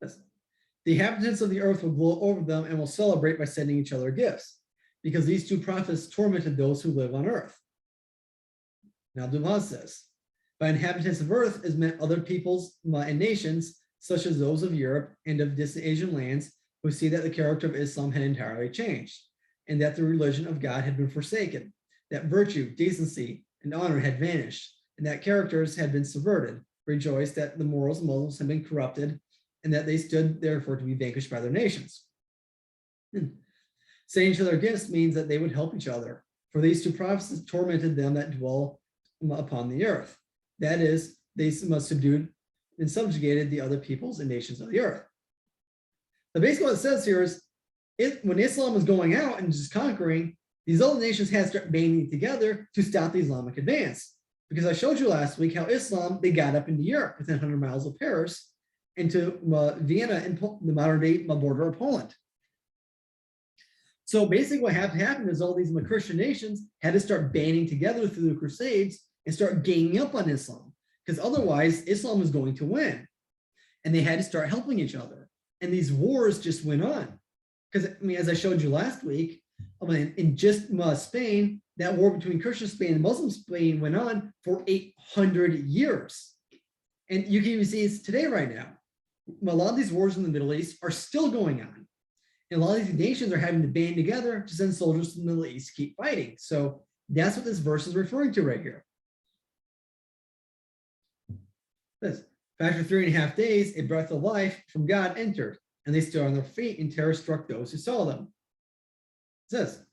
S1: The inhabitants of the earth will gloat over them and will celebrate by sending each other gifts, because these two prophets tormented those who live on earth. Now Abdullah says, by inhabitants of earth is meant other peoples and nations, such as those of Europe and of distant Asian lands, who see that the character of Islam had entirely changed, and that the religion of God had been forsaken, that virtue, decency, and honor had vanished, and that characters had been subverted, rejoice that the morals of Muslims had been corrupted, and that they stood therefore to be vanquished by their nations. Saying each other gifts means that they would help each other, for these two prophets tormented them that dwell upon the earth. That is, they must subdued and subjugated the other peoples and nations of the earth. So basically what it says here is, when Islam was going out and just conquering, these other nations had to start banding together to stop the Islamic advance. Because I showed you last week how Islam, they got up into Europe within 100 miles of Paris, into Vienna and the modern day border of Poland. So basically what had to happen is all these Christian nations had to start banding together through the Crusades and start ganging up on Islam, because otherwise Islam was going to win. And they had to start helping each other. And these wars just went on. Because, I mean, as I showed you last week, in just Spain, that war between Christian Spain and Muslim Spain went on for 800 years. And you can even see it's today right now. A lot of these wars in the Middle East are still going on. And a lot of these nations are having to band together to send soldiers to the Middle East to keep fighting. So that's what this verse is referring to right here. This, after 3.5 days, a breath of life from God entered, and they stood on their feet, and terror struck those who saw them. It says,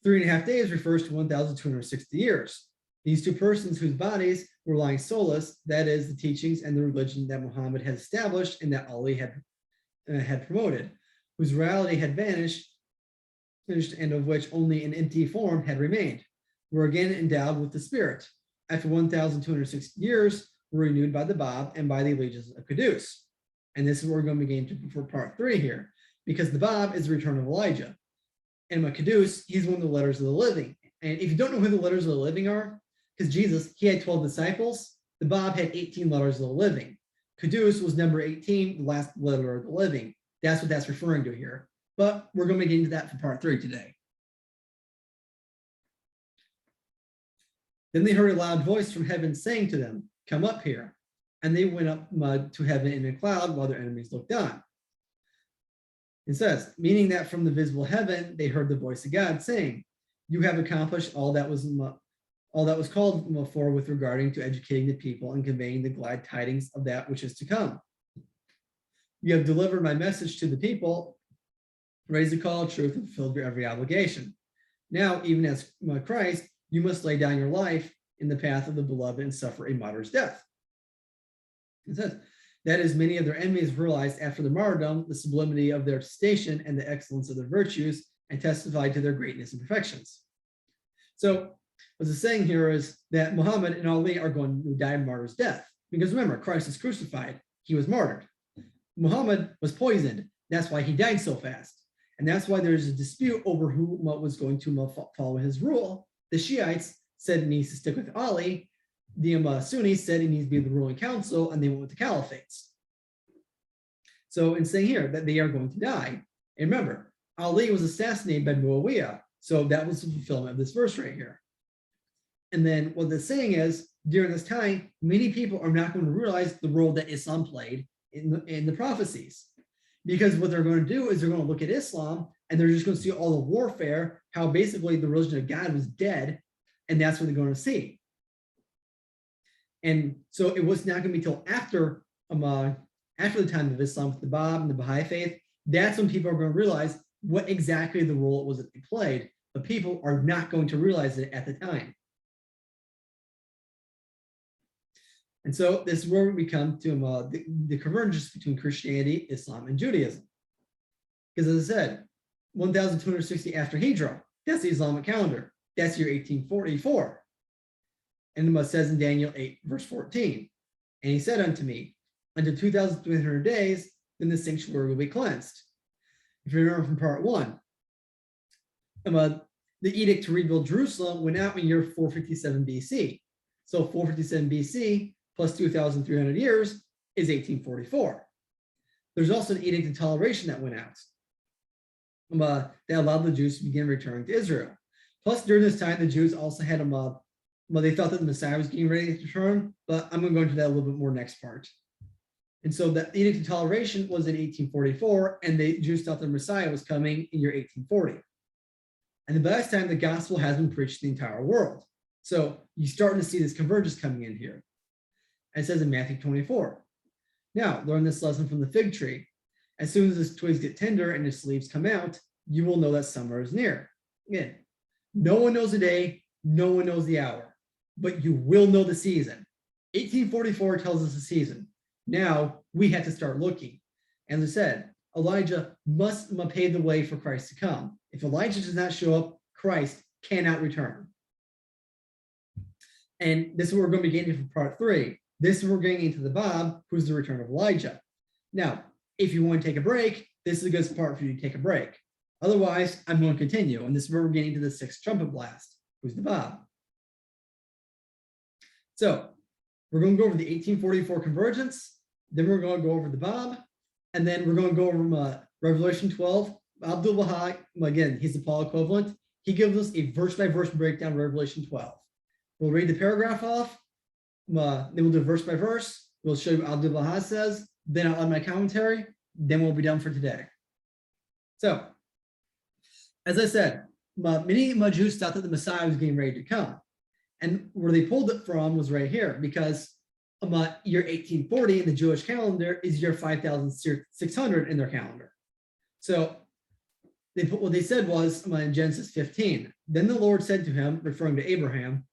S1: 3.5 days refers to 1,260 years. These two persons whose bodies were lying soulless, that is, the teachings and the religion that Muhammad had established and that Ali had promoted, whose reality had vanished, and of which only an empty form had remained, were again endowed with the spirit. After 1,260 years, were renewed by the Bab and by the allegiance of Qudus. And this is where we're going to begin for part 3 here, because the Bab is the return of Elijah. And Qudus, he's one of the letters of the living. And if you don't know who the letters of the living are, because Jesus, he had 12 disciples, the Bab had 18 letters of the living. Qudus was number 18, the last letter of the living. That's what that's referring to here. But we're going to get into that for part 3 today. Then they heard a loud voice from heaven saying to them, "Come up here." And they went up to heaven in a cloud while their enemies looked on. It says, meaning that from the visible heaven, they heard the voice of God saying, "You have accomplished all that was called for with regarding to educating the people and conveying the glad tidings of that which is to come. You have delivered my message to the people, raised the call of truth, and fulfilled your every obligation. Now, even as Christ, you must lay down your life in the path of the beloved and suffer a martyr's death." It says, that is, many of their enemies realized after the martyrdom the sublimity of their station and the excellence of their virtues, and testified to their greatness and perfections. So what it's saying here is that Muhammad and Ali are going to die a martyr's death. Because remember, Christ is crucified. He was martyred. Muhammad was poisoned. That's why he died so fast. And that's why there's a dispute over who was going to follow his rule. The Shiites said he needs to stick with Ali. The Sunnis said he needs to be the ruling council, and they went with the caliphates. So in saying here that they are going to die, and remember, Ali was assassinated by Muawiyah. So that was the fulfillment of this verse right here. And then what they're saying is, during this time, many people are not going to realize the role that Islam played in the prophecies. Because what they're going to do is they're going to look at Islam and they're just going to see all the warfare, how basically the religion of God was dead, and that's what they're going to see. And so it was not going to be till after the time of Islam with the Bab and the Baha'i faith, that's when people are going to realize what exactly the role it was that they played. But people are not going to realize it at the time. And so this is where we come to the convergence between Christianity, Islam, and Judaism. Because as I said, 1260 after Hijrah, that's the Islamic calendar. That's year 1844. And it says in Daniel 8, verse 14, and he said unto me, unto 2,300 days, then the sanctuary will be cleansed. If you remember from part one, the edict to rebuild Jerusalem went out in year 457 BC. So 457 BC plus 2,300 years is 1844. There's also an edict of toleration that went out that allowed the Jews to begin returning to Israel. Plus, during this time, the Jews also had they thought that the Messiah was getting ready to return, but I'm going to go into that a little bit more next part. And so the edict of toleration was in 1844, and the Jews thought the Messiah was coming in year 1840. And by this time, the gospel has been preached to the entire world. So you're starting to see this convergence coming in here. It says in Matthew 24, now learn this lesson from the fig tree. As soon as its twigs get tender and its leaves come out, you will know that summer is near. Again, no one knows the day, no one knows the hour, but you will know the season. 1844 tells us the season. Now we have to start looking. As I said, Elijah must pave the way for Christ to come. If Elijah does not show up, Christ cannot return. And this is what we're going to be getting into for part 3. This is what we're getting into the Bab, who's the return of Elijah. Now, if you want to take a break, this is a good part for you to take a break. Otherwise, I'm going to continue. And this is where we're getting to the 6th trumpet blast, who's the Bab. So we're going to go over the 1844 convergence. Then we're going to go over the Bab. And then we're going to go over Revelation 12. Abdul Baha'i, again, he's the Paul equivalent. He gives us a verse-by-verse breakdown of Revelation 12. We'll read the paragraph off. Then we'll do verse by verse. We'll show you what Abdul Baha'i says. Then I'll add my commentary. Then we'll be done for today. So, as I said, many Jews thought that the Messiah was getting ready to come. And where they pulled it from was right here, because year 1840 in the Jewish calendar is year 5,600 in their calendar. So what they said was in Genesis 15, then the Lord said to him, referring to Abraham,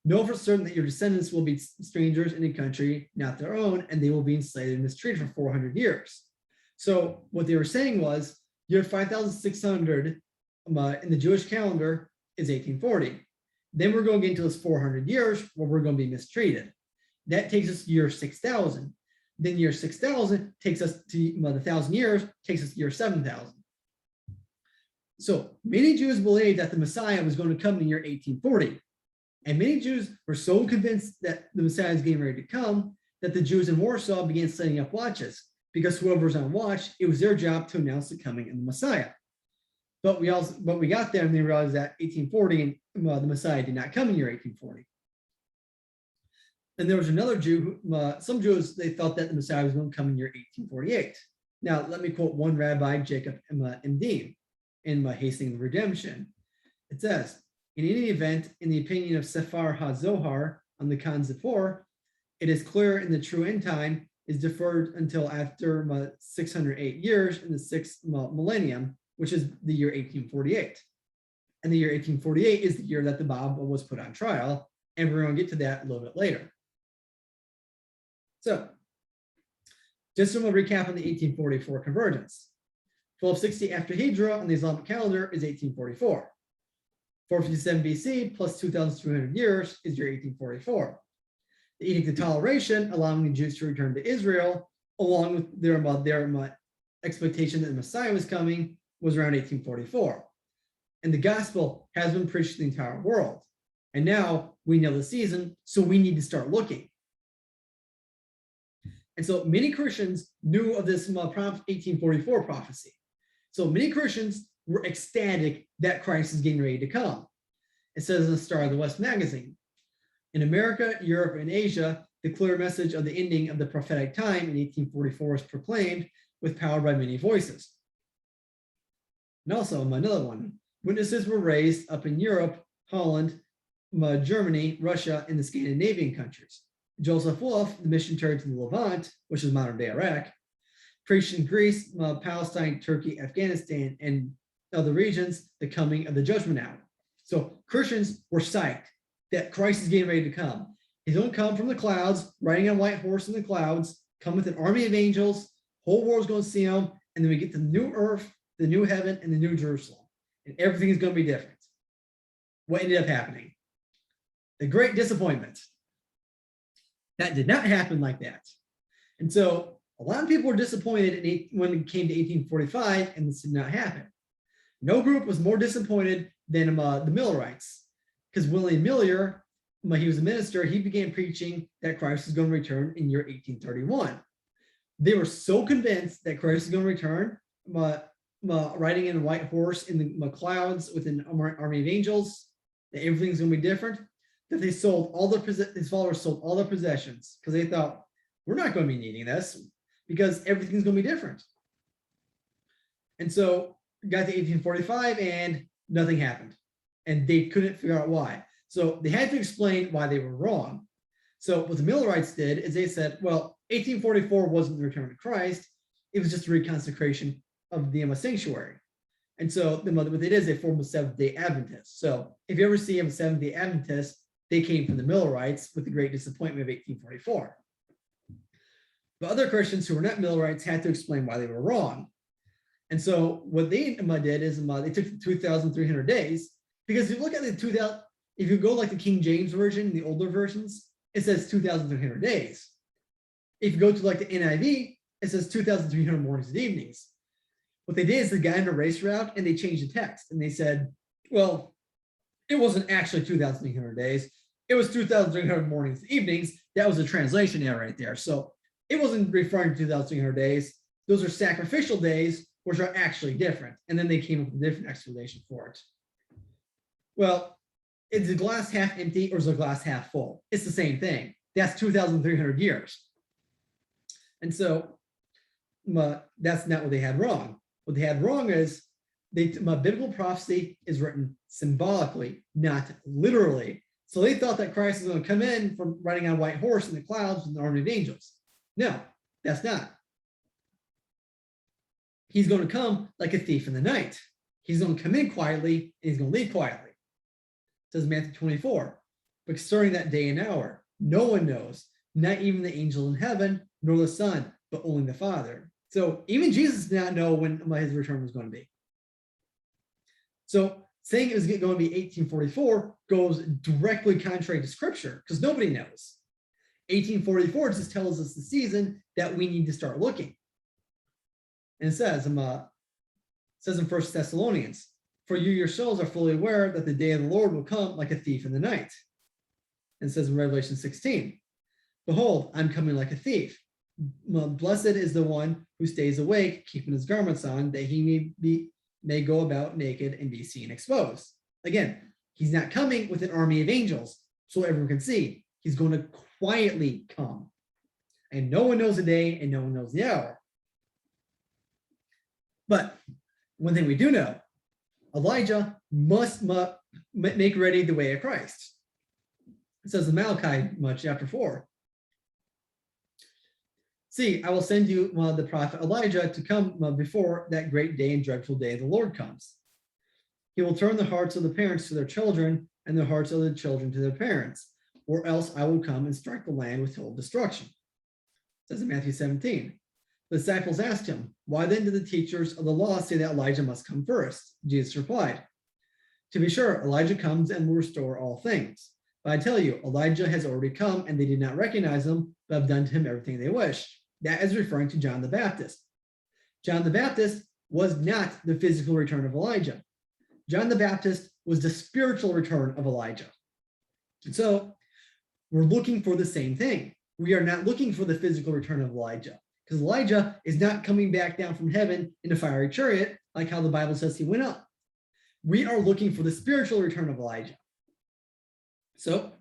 S1: know for certain that your descendants will be strangers in a country not their own, and they will be enslaved and mistreated for 400 years. So what they were saying was year 5,600 in the Jewish calendar is 1840. Then we're going to get into this 400 years where we're going to be mistreated. That takes us to year 6,000. Then year 6,000 takes us to 1,000 years, takes us to year 7,000. So many Jews believed that the Messiah was going to come in year 1840. And many Jews were so convinced that the Messiah is getting ready to come that the Jews in Warsaw began setting up watches, because whoever was on watch, it was their job to announce the coming of the Messiah. But we got there and they realized that 1840 the Messiah did not come in year 1840. And there was another Jew, some Jews, they thought that the Messiah was going to come in year 1848. Now, let me quote one rabbi, Jacob M.D., in Hastening the Redemption. It says, in any event, in the opinion of Sephar HaZohar on the Khan Zippor, it is clear in the true end time is deferred until after 608 years in the 6th millennium, which is the year 1848. And the year 1848 is the year that the Bab was put on trial, and we're going to get to that a little bit later. So, just from a recap on the 1844 convergence. 1260 after Hijrah on the Islamic calendar is 1844. 457 BC plus 2,300 years is your 1844. The Edict of Toleration, allowing the Jews to return to Israel, along with their expectation that the Messiah was coming, was around 1844. And the gospel has been preached to the entire world. And now we know the season, so we need to start looking. And so many Christians knew of this 1844 prophecy. So many Christians were ecstatic that Christ is getting ready to come. It says in the Star of the West magazine, in America, Europe, and Asia, the clear message of the ending of the prophetic time in 1844 is proclaimed with power by many voices. And also, another one, witnesses were raised up in Europe, Holland, Germany, Russia, and the Scandinavian countries. Joseph Wolff, the missionary to the Levant, which is modern-day Iraq, preached in Greece, Palestine, Turkey, Afghanistan, and other regions the coming of the judgment hour. So Christians were psyched that Christ is getting ready to come. He's going to come from the clouds, riding on a white horse in the clouds, come with an army of angels. Whole world's going to see him. And then we get the new earth, the new heaven, and the new Jerusalem. And everything is going to be different. What ended up happening? The great disappointment. That did not happen like that. And so a lot of people were disappointed when it came to 1845, and this did not happen. No group was more disappointed than the Millerites, because William Miller, when he was a minister, he began preaching that Christ was going to return in year 1831. They were so convinced that Christ is going to return, riding in a white horse in the clouds with an army of angels, that everything's going to be different, that they sold all his followers sold all their possessions, because they thought, we're not going to be needing this because everything's going to be different. And so got to 1845 and nothing happened, and they couldn't figure out why. So they had to explain why they were wrong. So what the Millerites did is they said, well, 1844 wasn't the return of Christ. It was just a reconsecration of the sanctuary. And so what they did is they formed the Seventh-day Adventists. So if you ever see a Seventh-day Adventist, they came from the Millerites with the great disappointment of 1844. But other Christians who were not Millerites had to explain why they were wrong. And so what they did is they took the 2,300 days, because if you look at the 2,000, if you go like the King James Version, the older versions, it says 2,300 days. If you go to like the NIV, it says 2,300 mornings and evenings. What they did is they got in a race route and they changed the text, and they said, well, it wasn't actually 2,300 days. It was 2,300 mornings and evenings. That was a translation error right there. So it wasn't referring to 2,300 days. Those are sacrificial days, which are actually different. And then they came up with a different explanation for it. Well, is the glass half empty or is the glass half full? It's the same thing. That's 2,300 years. And so that's not what they had wrong. What they had wrong is biblical prophecy is written symbolically, not literally. So they thought that Christ is going to come in from riding on a white horse in the clouds with an army of angels. No, that's not. He's going to come like a thief in the night. He's going to come in quietly and he's going to leave quietly. It says Matthew 24. But concerning that day and hour, no one knows, not even the angel in heaven, nor the Son, but only the Father. So even Jesus did not know when his return was going to be. So saying it was going to be 1844 goes directly contrary to Scripture, because nobody knows. 1844 just tells us the season that we need to start looking. And it says in 1 Thessalonians, for you yourselves are fully aware that the day of the Lord will come like a thief in the night. And it says in Revelation 16, behold, I'm coming like a thief. Blessed is the one who stays awake, keeping his garments on, that he may go about naked and be seen exposed. Again, he's not coming with an army of angels so everyone can see. He's going to quietly come. And no one knows the day and no one knows the hour. But one thing we do know, Elijah must make ready the way of Christ. It says in Malachi chapter 4. See, I will send you the prophet Elijah to come before that great day and dreadful day the Lord comes. He will turn the hearts of the parents to their children and the hearts of the children to their parents, or else I will come and strike the land with total destruction. It says in Matthew 17. The disciples asked him, why then did the teachers of the law say that Elijah must come first? Jesus replied, to be sure, Elijah comes and will restore all things. But I tell you, Elijah has already come and they did not recognize him, but have done to him everything they wished. That is referring to John the Baptist. John the Baptist was not the physical return of Elijah. John the Baptist was the spiritual return of Elijah. And so we're looking for the same thing. We are not looking for the physical return of Elijah, because Elijah is not coming back down from heaven in a fiery chariot like how the Bible says he went up. We are looking for the spiritual return of Elijah. So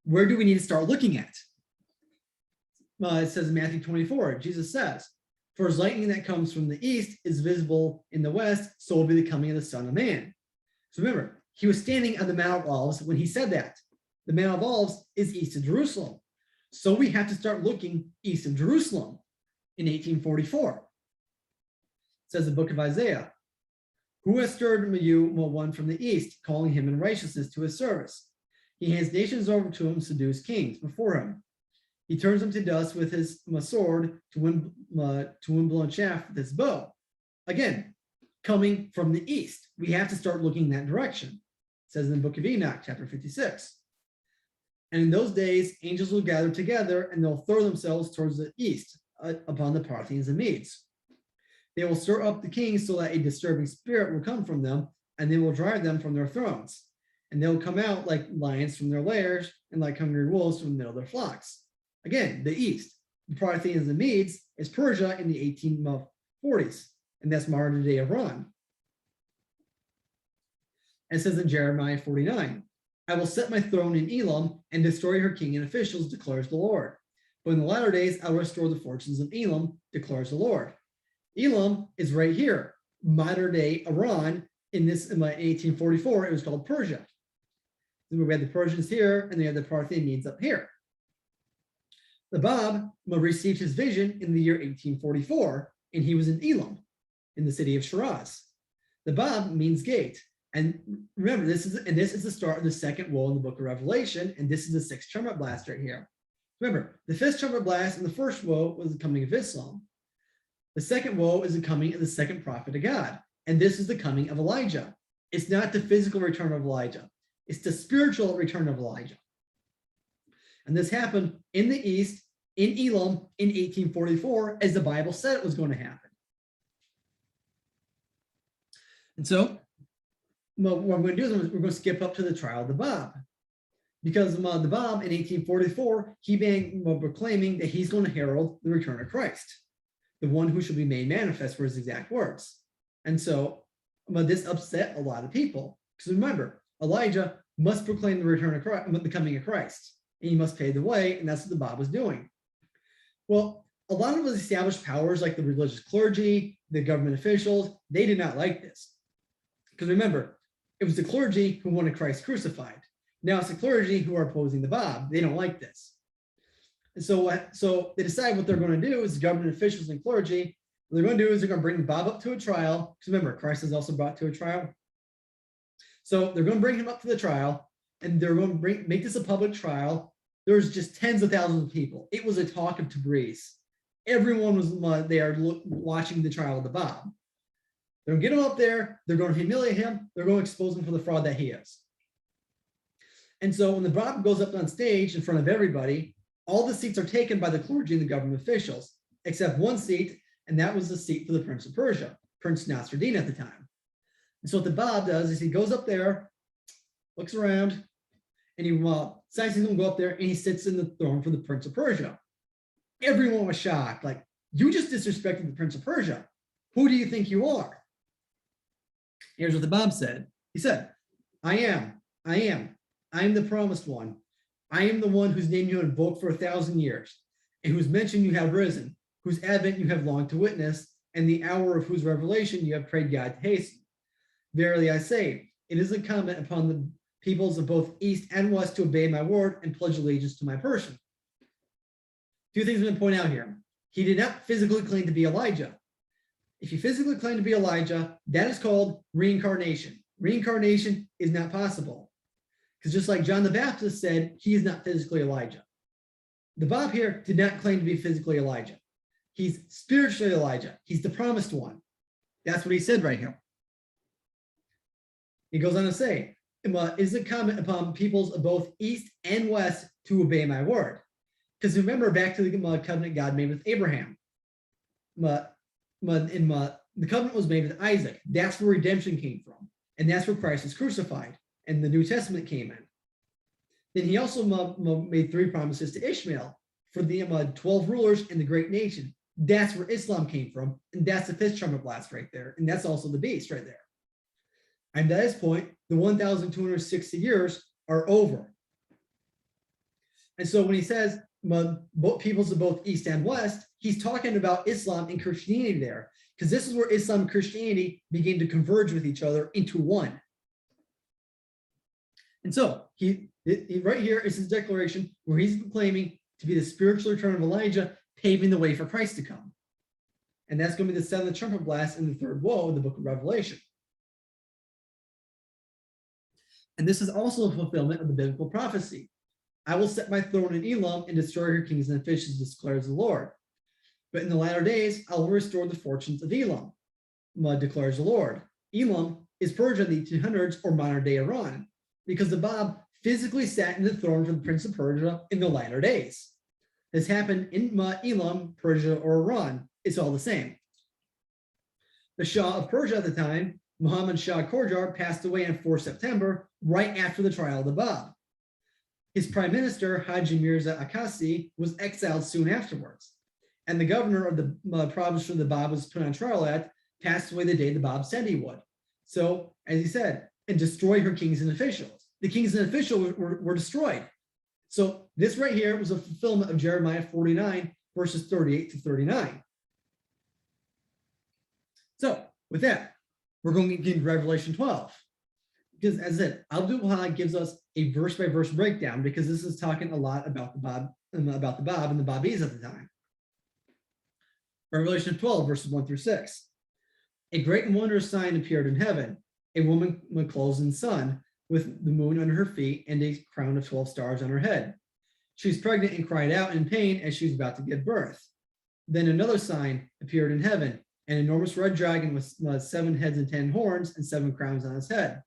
S1: where do we need to start looking at? It says in Matthew 24, Jesus says, for as lightning that comes from the east is visible in the west, so will be the coming of the Son of Man. So remember, he was standing on the Mount of Olives when he said that. The Mount of Olives is east of Jerusalem. So we have to start looking east of Jerusalem in 1844. It says the book of Isaiah, who has stirred you one from the east, calling him in righteousness to his service? He hands nations over to him, seduce kings before him. He turns them to dust with his sword, to wind-blown chaff with his bow. Again, coming from the east. We have to start looking in that direction. It says in the book of Enoch, chapter 56. And in those days, angels will gather together and they'll throw themselves towards the east upon the Parthians and Medes. They will stir up the kings so that a disturbing spirit will come from them, and they will drive them from their thrones. And they'll come out like lions from their lairs and like hungry wolves from the middle of their flocks. Again, the east. The Parthians and Medes is Persia in the 1840s, and that's modern day Iran. And it says in Jeremiah 49, I will set my throne in Elam and destroy her king and officials, declares the Lord. But in the latter days, I will restore the fortunes of Elam, declares the Lord. Elam is right here, modern day Iran. In 1844, it was called Persia. We had the Persians here, and they had the Parthian Medes up here. The Bab received his vision in the year 1844, and he was in Elam, in the city of Shiraz. The Bab means gate. And remember, this is the start of the second woe in the book of Revelation, and this is the sixth trumpet blast right here. Remember, the fifth trumpet blast and the first woe was the coming of Islam. The second woe is the coming of the second prophet of God, and this is the coming of Elijah. It's not the physical return of Elijah. It's the spiritual return of Elijah. And this happened in the east, in Elam, in 1844, as the Bible said it was going to happen. And so, what we're going to do is we're going to skip up to the trial of the Bab. Because the Bab in 1844, he began proclaiming that he's going to herald the return of Christ, the one who shall be made manifest, were his exact words. And so this upset a lot of people. Because remember, Elijah must proclaim the return of Christ, the coming of Christ, and he must pave the way, and that's what the Bab was doing. Well, a lot of the established powers, like the religious clergy, the government officials, they did not like this. Because remember, it was the clergy who wanted Christ crucified. Now it's the clergy who are opposing the Bab. They don't like this. And so they decide what they're going to do is the government officials and clergy, what they're going to do is they're going to bring the Bab up to a trial. Because remember, Christ is also brought to a trial. So they're going to bring him up to the trial, and they're going to make this a public trial. There's just tens of thousands of people. It was a talk of Tabriz. Everyone was there watching the trial of the Bab. They're going to get him up there. They're going to humiliate him. They're going to expose him for the fraud that he is. And so when the Bab goes up on stage in front of everybody, all the seats are taken by the clergy and the government officials, except one seat, and that was the seat for the Prince of Persia, Prince Nasruddin at the time. And so what the Bab does is he goes up there, looks around, and he decides he's going to go up there, and he sits in the throne for the Prince of Persia. Everyone was shocked. Like, you just disrespected the Prince of Persia. Who do you think you are? Here's what the Bab said. He said, I am the promised one. I am the one whose name you have invoked for 1,000 years, and whose mention you have risen, whose advent you have longed to witness, and the hour of whose revelation you have prayed God to hasten. Verily I say, it is incumbent upon the peoples of both east and west to obey my word and pledge allegiance to my person. Two things I'm going to point out here. He did not physically claim to be Elijah. If you physically claim to be Elijah, that is called reincarnation. Reincarnation is not possible. Because just like John the Baptist said, he is not physically Elijah. The Bab here did not claim to be physically Elijah. He's spiritually Elijah. He's the promised one. That's what he said right here. He goes on to say, it is incumbent upon peoples of both east and west to obey my word. Because remember back to the covenant God made with Abraham. The covenant was made with Isaac. That's where redemption came from. And that's where Christ was crucified. And the New Testament came in. Then he also made 3 promises to Ishmael for the 12 rulers in the great nation. That's where Islam came from. And that's the 5th trumpet blast right there. And that's also the beast right there. And at this point, the 1,260 years are over. And so when he says peoples of both east and west, he's talking about Islam and Christianity there. Because this is where Islam and Christianity begin to converge with each other into one. And so he right here is his declaration where he's claiming to be the spiritual return of Elijah, paving the way for Christ to come. And that's going to be the 7th trumpet blast in the 3rd woe of the book of Revelation. And this is also a fulfillment of the biblical prophecy. I will set my throne in Elam and destroy her kings and officials, declares the Lord. But in the latter days, I will restore the fortunes of Elam, declares the Lord. Elam is Persia in the 1800s or modern day Iran, because the Bab physically sat in the throne for the Prince of Persia in the latter days. This happened in Elam, Persia, or Iran. It's all the same. The Shah of Persia at the time, Muhammad Shah Qajar, passed away on 4 September, right after the trial of the Bab. His prime minister, Haji Mirza Akasi, was exiled soon afterwards. And the governor of the province where the Bab was put on trial at passed away the day the Bab said he would. So, as he said, and destroy her kings and officials. The kings and officials were destroyed. So this right here was a fulfillment of Jeremiah 49, verses 38 to 39. So with that, we're going to get into Revelation 12. Because as I said, Abdul-Baha gives us a verse-by-verse breakdown because this is talking a lot about the Bab and the Babis at the time. Revelation 12, verses 1 through 6. A great and wondrous sign appeared in heaven, a woman clothed in sun, with the moon under her feet and a crown of 12 stars on her head. She was pregnant and cried out in pain as she was about to give birth. Then another sign appeared in heaven, an enormous red dragon with 7 heads and 10 horns and 7 crowns on his head.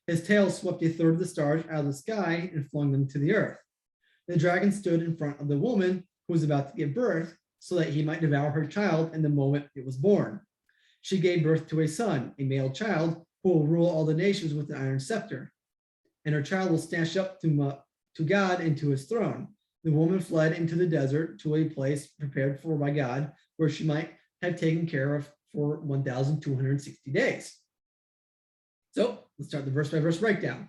S1: His tail swept a third of the stars out of the sky and flung them to the earth. The dragon stood in front of the woman who was about to give birth so that he might devour her child in the moment it was born. She gave birth to a son, a male child, who will rule all the nations with an iron scepter. And her child will snatch up to God and to his throne. The woman fled into the desert to a place prepared for by God, where she might have taken care of for 1,260 days. So let's start the verse-by-verse breakdown.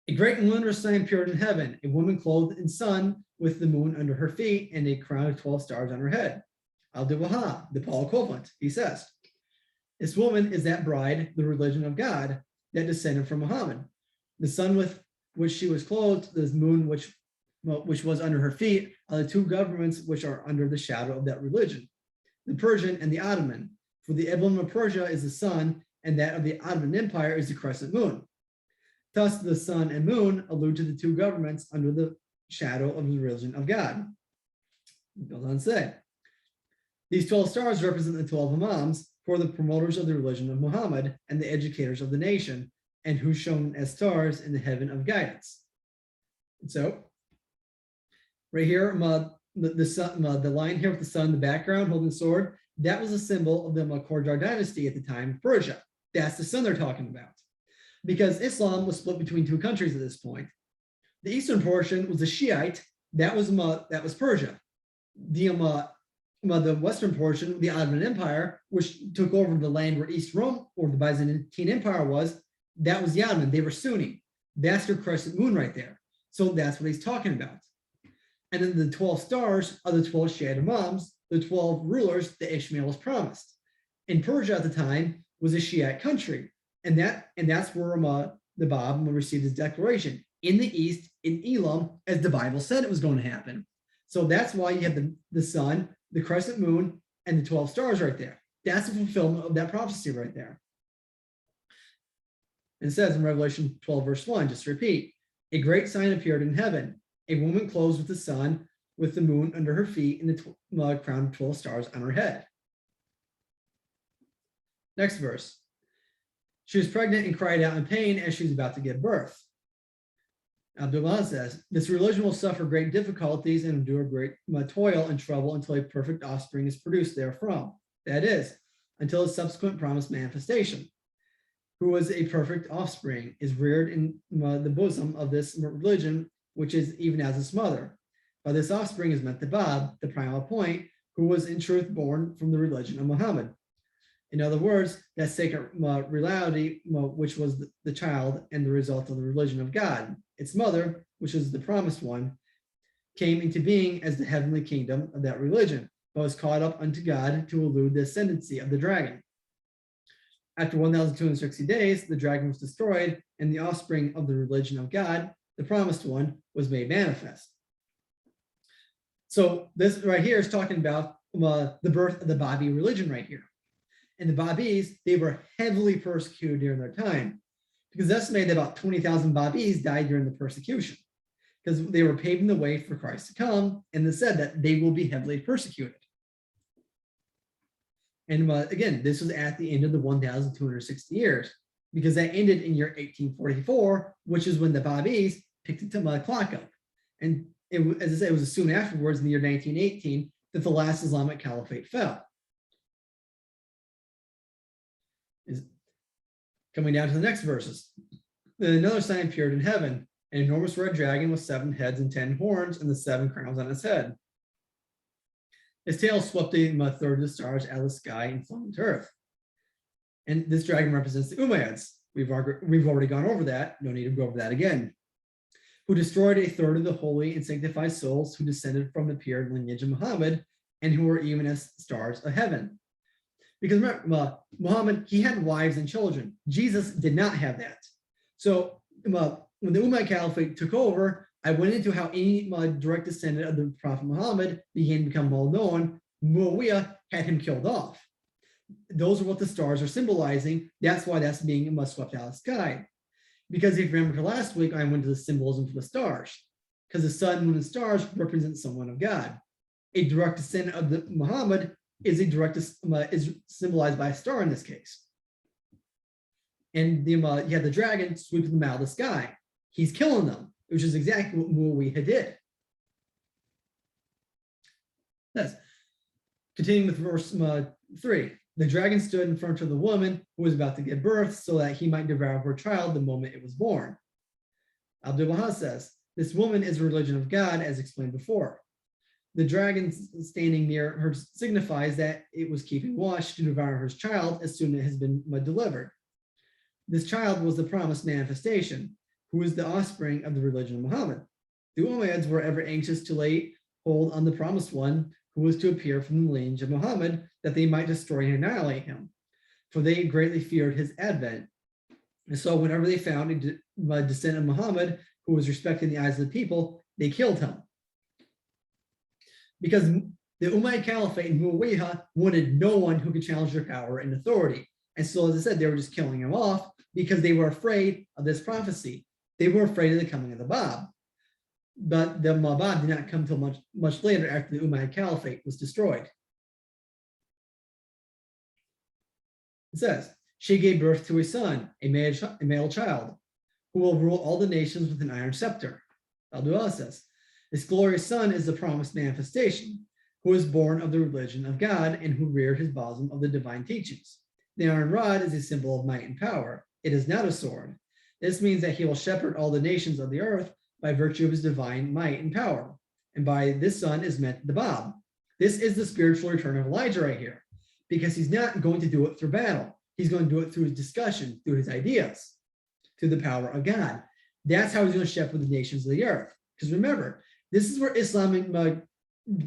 S1: A great and wondrous sign appeared in heaven, a woman clothed in sun with the moon under her feet and a crown of 12 stars on her head. Al-Duwaha, the Paul equivalent, he says. This woman is that bride, the religion of God, that descended from Muhammad. The sun with which she was clothed, the moon which was under her feet, are the 2 governments which are under the shadow of that religion, the Persian and the Ottoman. For the emblem of Persia is the sun, and that of the Ottoman Empire is the crescent moon. Thus, the sun and moon allude to the 2 governments under the shadow of the religion of God. It goes on to say, these 12 stars represent the 12 imams, for the promoters of the religion of Muhammad and the educators of the nation, and who shone as stars in the heaven of guidance. And so, right here, the line here with the sun in the background holding the sword, that was a symbol of the Qajar dynasty at the time of Persia. That's the sun they're talking about. Because Islam was split between 2 countries at this point. The eastern portion was the Shiite, that was Persia. The western portion, the Ottoman Empire, which took over the land where East Rome or the Byzantine Empire was, that was the Ottoman. They were Sunni. That's your crescent moon right there. So that's what he's talking about. And then the 12 stars are the 12 Shiite imams, the 12 rulers that Ishmael was promised. In Persia at the time was a Shiite country, and that's where the Bab received his declaration in the east, in Elam, as the Bible said it was going to happen. So that's why you have the sun, the crescent moon, and the 12 stars right there. That's the fulfillment of that prophecy right there. And it says in Revelation 12, verse 1, just to repeat, a great sign appeared in heaven, a woman clothed with the sun, with the moon under her feet, and the crown of 12 stars on her head. Next verse. She was pregnant and cried out in pain as she was about to give birth. Abdullah says, this religion will suffer great difficulties and endure great toil and trouble until a perfect offspring is produced therefrom. That is, until a subsequent promised manifestation, who was a perfect offspring, is reared in the bosom of this religion, which is even as its mother. By this offspring is meant the Bab, the primal point, who was in truth born from the religion of Muhammad. In other words, that sacred reality, which was the child and the result of the religion of God. Its mother, which is the promised one, came into being as the heavenly kingdom of that religion, but was caught up unto God to elude the ascendancy of the dragon. After 1,260 days, the dragon was destroyed, and the offspring of the religion of God, the promised one, was made manifest. So this right here is talking about the birth of the Baha'i religion right here. And the Babis, they were heavily persecuted during their time because it's estimated that about 20,000 Baha'is died during the persecution because they were paving the way for Christ to come, and it said that they will be heavily persecuted. And again, this was at the end of the 1,260 years, because that ended in year 1844, which is when the Baha'is picked the clock up. And as I said, it was soon afterwards, in the year 1918, that the last Islamic caliphate fell. Coming down to the next verses. Then another sign appeared in heaven, an enormous red dragon with 7 heads and 10 horns and the 7 crowns on its head. His tail swept a third of the stars out of the sky and flung to earth. And this dragon represents the Umayyads. We've already gone over that. No need to go over that again. Who destroyed a third of the holy and sanctified souls who descended from the pure lineage of Muhammad, and who were even as stars of heaven. Because remember, Muhammad, he had wives and children. Jesus did not have that. So when the Umayyad Caliphate took over, I went into how any direct descendant of the Prophet Muhammad began to become well known. Muawiyah had him killed off. Those are what the stars are symbolizing. That's why that's being swept out of the sky. Because if you remember last week, I went to the symbolism for the stars. Because the sun, moon, and stars represent someone of God. A direct descendant of the Muhammad is is symbolized by a star in this case. And you have the dragon sweeping them out of the sky. He's killing them, which is exactly what Muawiyah did. Yes. Continuing with verse 3. The dragon stood in front of the woman who was about to give birth so that he might devour her child the moment it was born. Abdul-Baha says, this woman is a religion of God, as explained before. The dragon standing near her signifies that it was keeping watch to devour her child as soon as it has been delivered. This child was the promised manifestation, who is the offspring of the religion of Muhammad. The Umayyads were ever anxious to lay hold on the promised one, who was to appear from the lineage of Muhammad, that they might destroy and annihilate him, for they greatly feared his advent. And so whenever they found a descendant of Muhammad who was respected in the eyes of the people, they killed him. Because the Umayyad Caliphate and Muawiyah wanted no one who could challenge their power and authority. And so, as I said, they were just killing him off because they were afraid of this prophecy. They were afraid of the coming of the Bab. But the Bab did not come until much later, after the Umayyad Caliphate was destroyed. It says, she gave birth to a son, a male child, who will rule all the nations with an iron scepter. Al-Dua says, this glorious son is the promised manifestation, who is born of the religion of God and who reared his bosom of the divine teachings. The iron rod is a symbol of might and power. It is not a sword. This means that he will shepherd all the nations of the earth by virtue of his divine might and power. And by this son is meant the Bab. This is the spiritual return of Elijah right here, because he's not going to do it through battle. He's going to do it through his discussion, through his ideas, through the power of God. That's how he's going to shepherd the nations of the earth. Because remember, this is where Islam and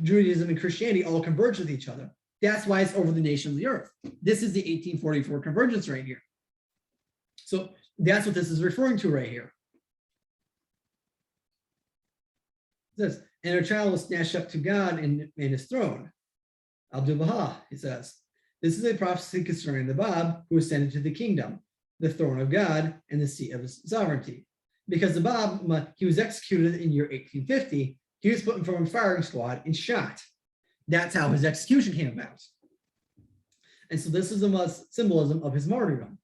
S1: Judaism and Christianity all converge with each other. That's why it's over the nations of the earth. This is the 1844 convergence right here. So that's what this is referring to right here. It says, and her child was snatched up to God and his throne. Abdul-Baha, he says, this is a prophecy concerning the Bab who ascended to the kingdom, the throne of God, and the seat of his sovereignty. Because the Bab, he was executed in year 1850, he was put in front of a firing squad and shot. That's how his execution came about. And so this is the symbolism of his martyrdom.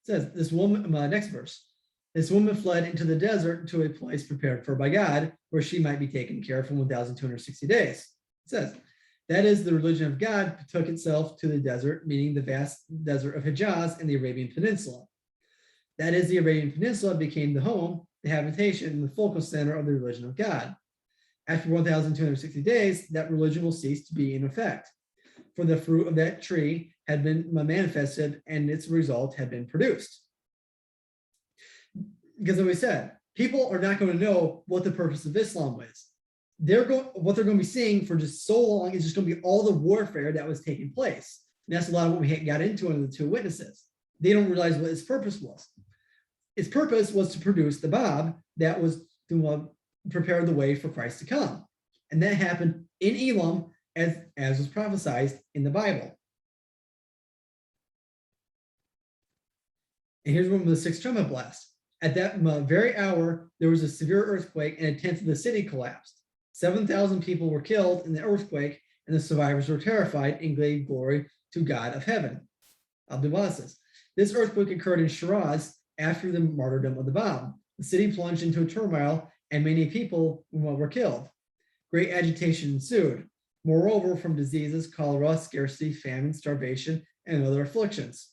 S1: It says, this woman, next verse, this woman fled into the desert to a place prepared for by God, where she might be taken care of for 1,260 days. It says, that is the religion of God took itself to the desert, meaning the vast desert of Hijaz and the Arabian Peninsula. That is, the Arabian Peninsula became the home, the habitation, and the focal center of the religion of God. After 1,260 days, that religion will cease to be in effect, for the fruit of that tree had been manifested and its result had been produced. Because as we said, people are not going to know what the purpose of Islam was. What they're going to be seeing for just so long is just going to be all the warfare that was taking place. And that's a lot of what we got into in the two witnesses. They don't realize what its purpose was. Its purpose was to produce the Bab that was to prepare the way for Christ to come. And that happened in Elam as was prophesied in the Bible. And here's when the sixth trumpet blast. At that very hour, there was a severe earthquake and a tenth of the city collapsed. 7,000 people were killed in the earthquake, and the survivors were terrified and gave glory to God of heaven. Abdullah says, this earthquake occurred in Shiraz after the martyrdom of the Bab. The city plunged into a turmoil, and many people were killed. Great agitation ensued. Moreover, from diseases, cholera, scarcity, famine, starvation, and other afflictions.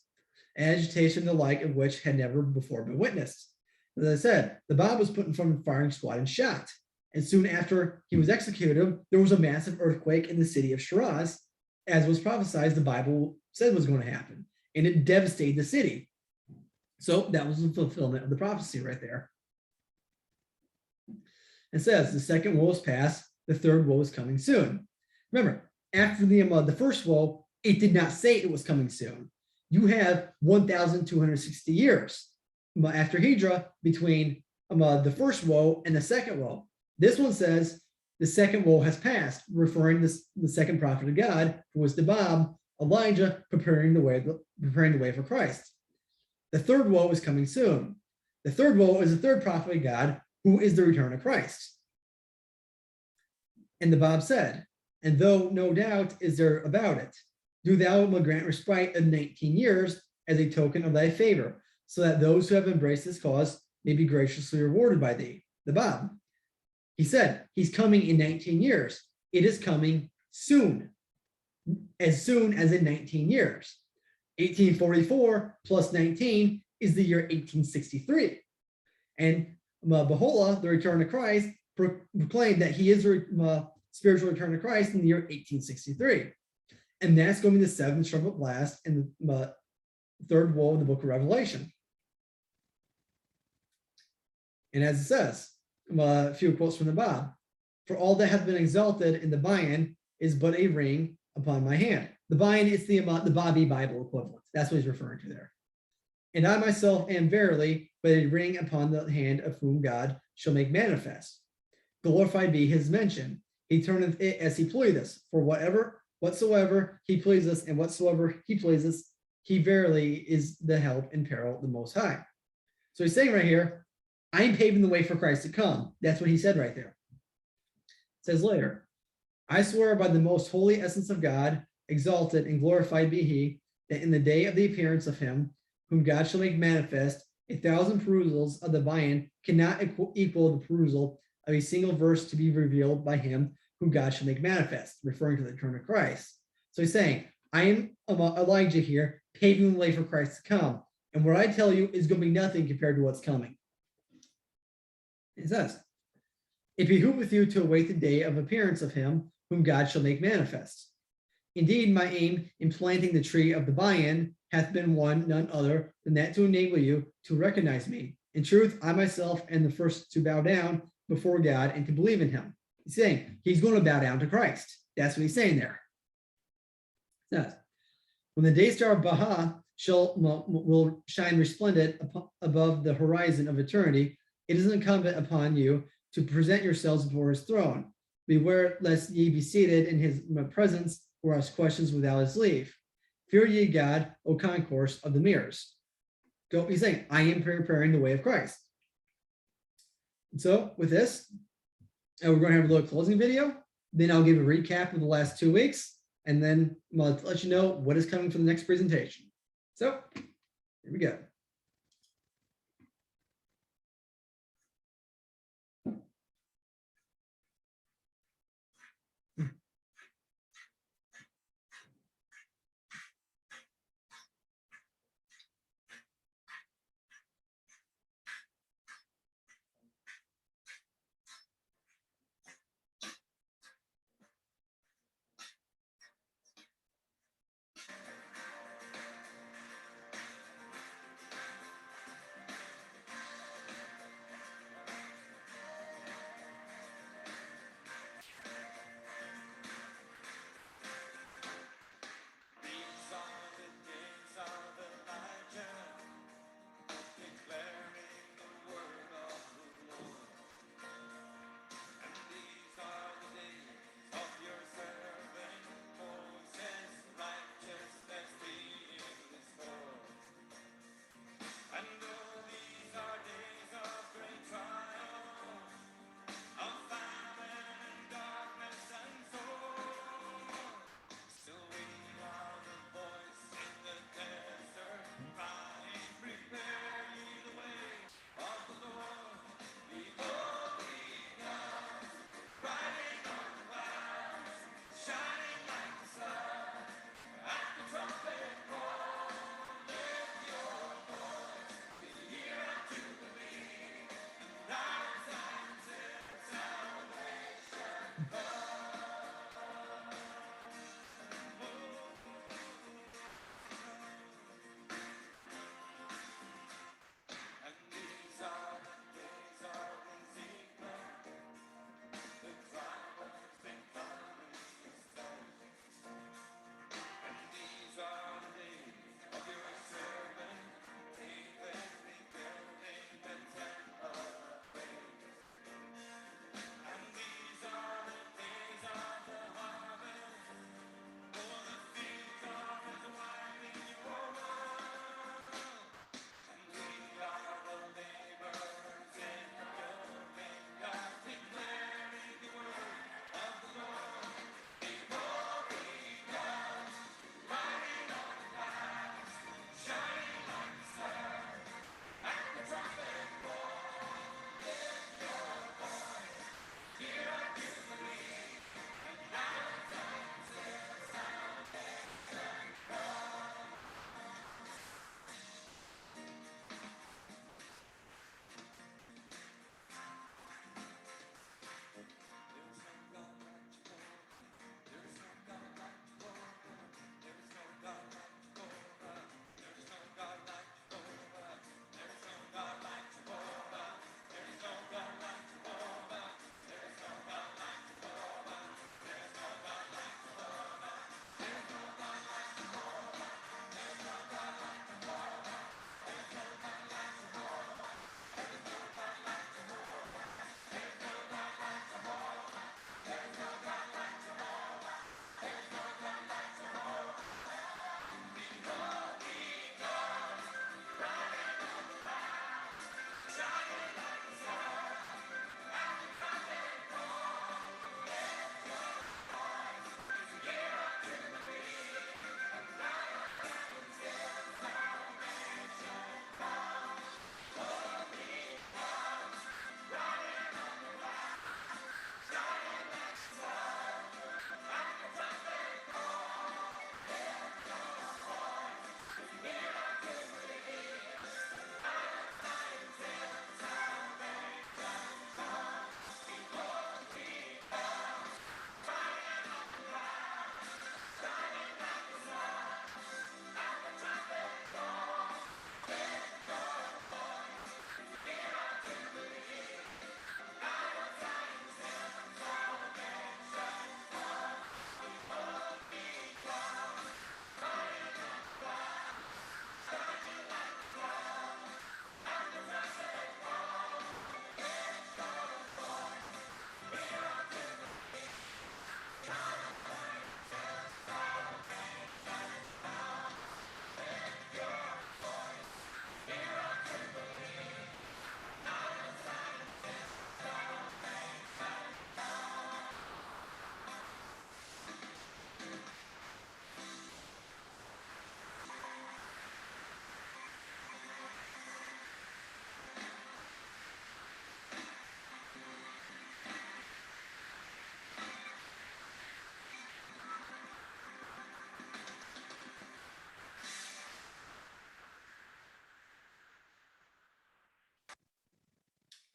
S1: Agitation the like of which had never before been witnessed. As I said, the Bab was put in front of a firing squad and shot. And soon after he was executed, there was a massive earthquake in the city of Shiraz, as was prophesied, the Bible said was going to happen. And it devastated the city. So that was the fulfillment of the prophecy right there. It says, the second woe is past, the third woe is coming soon. Remember, after the first woe, it did not say it was coming soon. You have 1,260 years after Hijrah between the first woe and the second woe. This one says the second woe has passed, referring to the second prophet of God, who was the Bab, Elijah, preparing the way for Christ. The third woe is coming soon. The third woe is the third prophet of God, who is the return of Christ. And the Bab said, and though no doubt is there about it, do thou grant respite of 19 years as a token of thy favor, so that those who have embraced this cause may be graciously rewarded by thee. The Bab. He said, he's coming in 19 years. It is coming soon as in 19 years. 1844 plus 19 is the year 1863. And Baha'u'llah, the return of Christ, proclaimed that he is the spiritual return of Christ in the year 1863. And that's going to be the seventh trumpet blast and the third woe in the book of Revelation. And as it says, a few quotes from the Bab, for all that hath been exalted in the Bayan is but a ring upon my hand. The Bayan is the Baha'i Bible equivalent. That's what he's referring to there. And I myself am verily but a ring upon the hand of whom God shall make manifest. Glorified be his mention. He turneth it as he pleaseth, for whatsoever he pleaseth, and whatsoever he pleaseth, he verily is the help in peril of the Most High. So he's saying right here, I'm paving the way for Christ to come. That's what he said right there. It says later, I swear by the most holy essence of God, exalted and glorified be he, that in the day of the appearance of him, whom God shall make manifest, 1,000 perusals of the Bayan cannot equal the perusal of a single verse to be revealed by him whom God shall make manifest, referring to the return of Christ. So he's saying, I am Elijah here, paving the way for Christ to come. And what I tell you is going to be nothing compared to what's coming. It says, it behooveth you to await the day of appearance of him whom God shall make manifest. Indeed, my aim in planting the tree of the Bayan hath been none other than that to enable you to recognize me. In truth, I myself am the first to bow down before God and to believe in him. He's saying he's going to bow down to Christ. That's what he's saying there. It says, when the day star of Baha will shine resplendent above the horizon of eternity, it is incumbent upon you to present yourselves before his throne. Beware lest ye be seated in his presence or ask questions without his leave. Fear ye God, O concourse of the mirrors. He's saying, I am preparing the way of Christ. And so with this, we're going to have a little closing video. Then I'll give a recap of the last 2 weeks, and then I'll let you know what is coming for the next presentation. So here we go.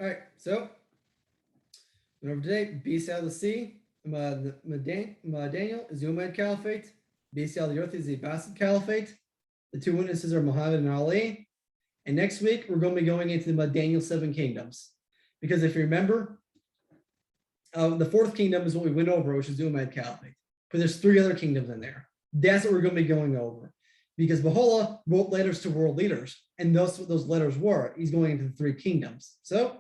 S1: All right, so over today, beast out of the sea, Daniel is the Umayyad Caliphate. Beast out of the earth is the Abbasid Caliphate. The two witnesses are Muhammad and Ali. And next week, we're going to be going into the Daniel 7 kingdoms. Because if you remember, the fourth kingdom is what we went over, which is the Umayyad Caliphate. But there's 3 other kingdoms in there. That's what we're going to be going over. Because Baha'u'llah wrote letters to world leaders. And those what those letters were. He's going into the 3 kingdoms. So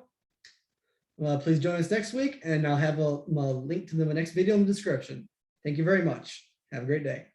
S1: please join us next week. And I'll have a link to the next video in the description. Thank you very much. Have a great day.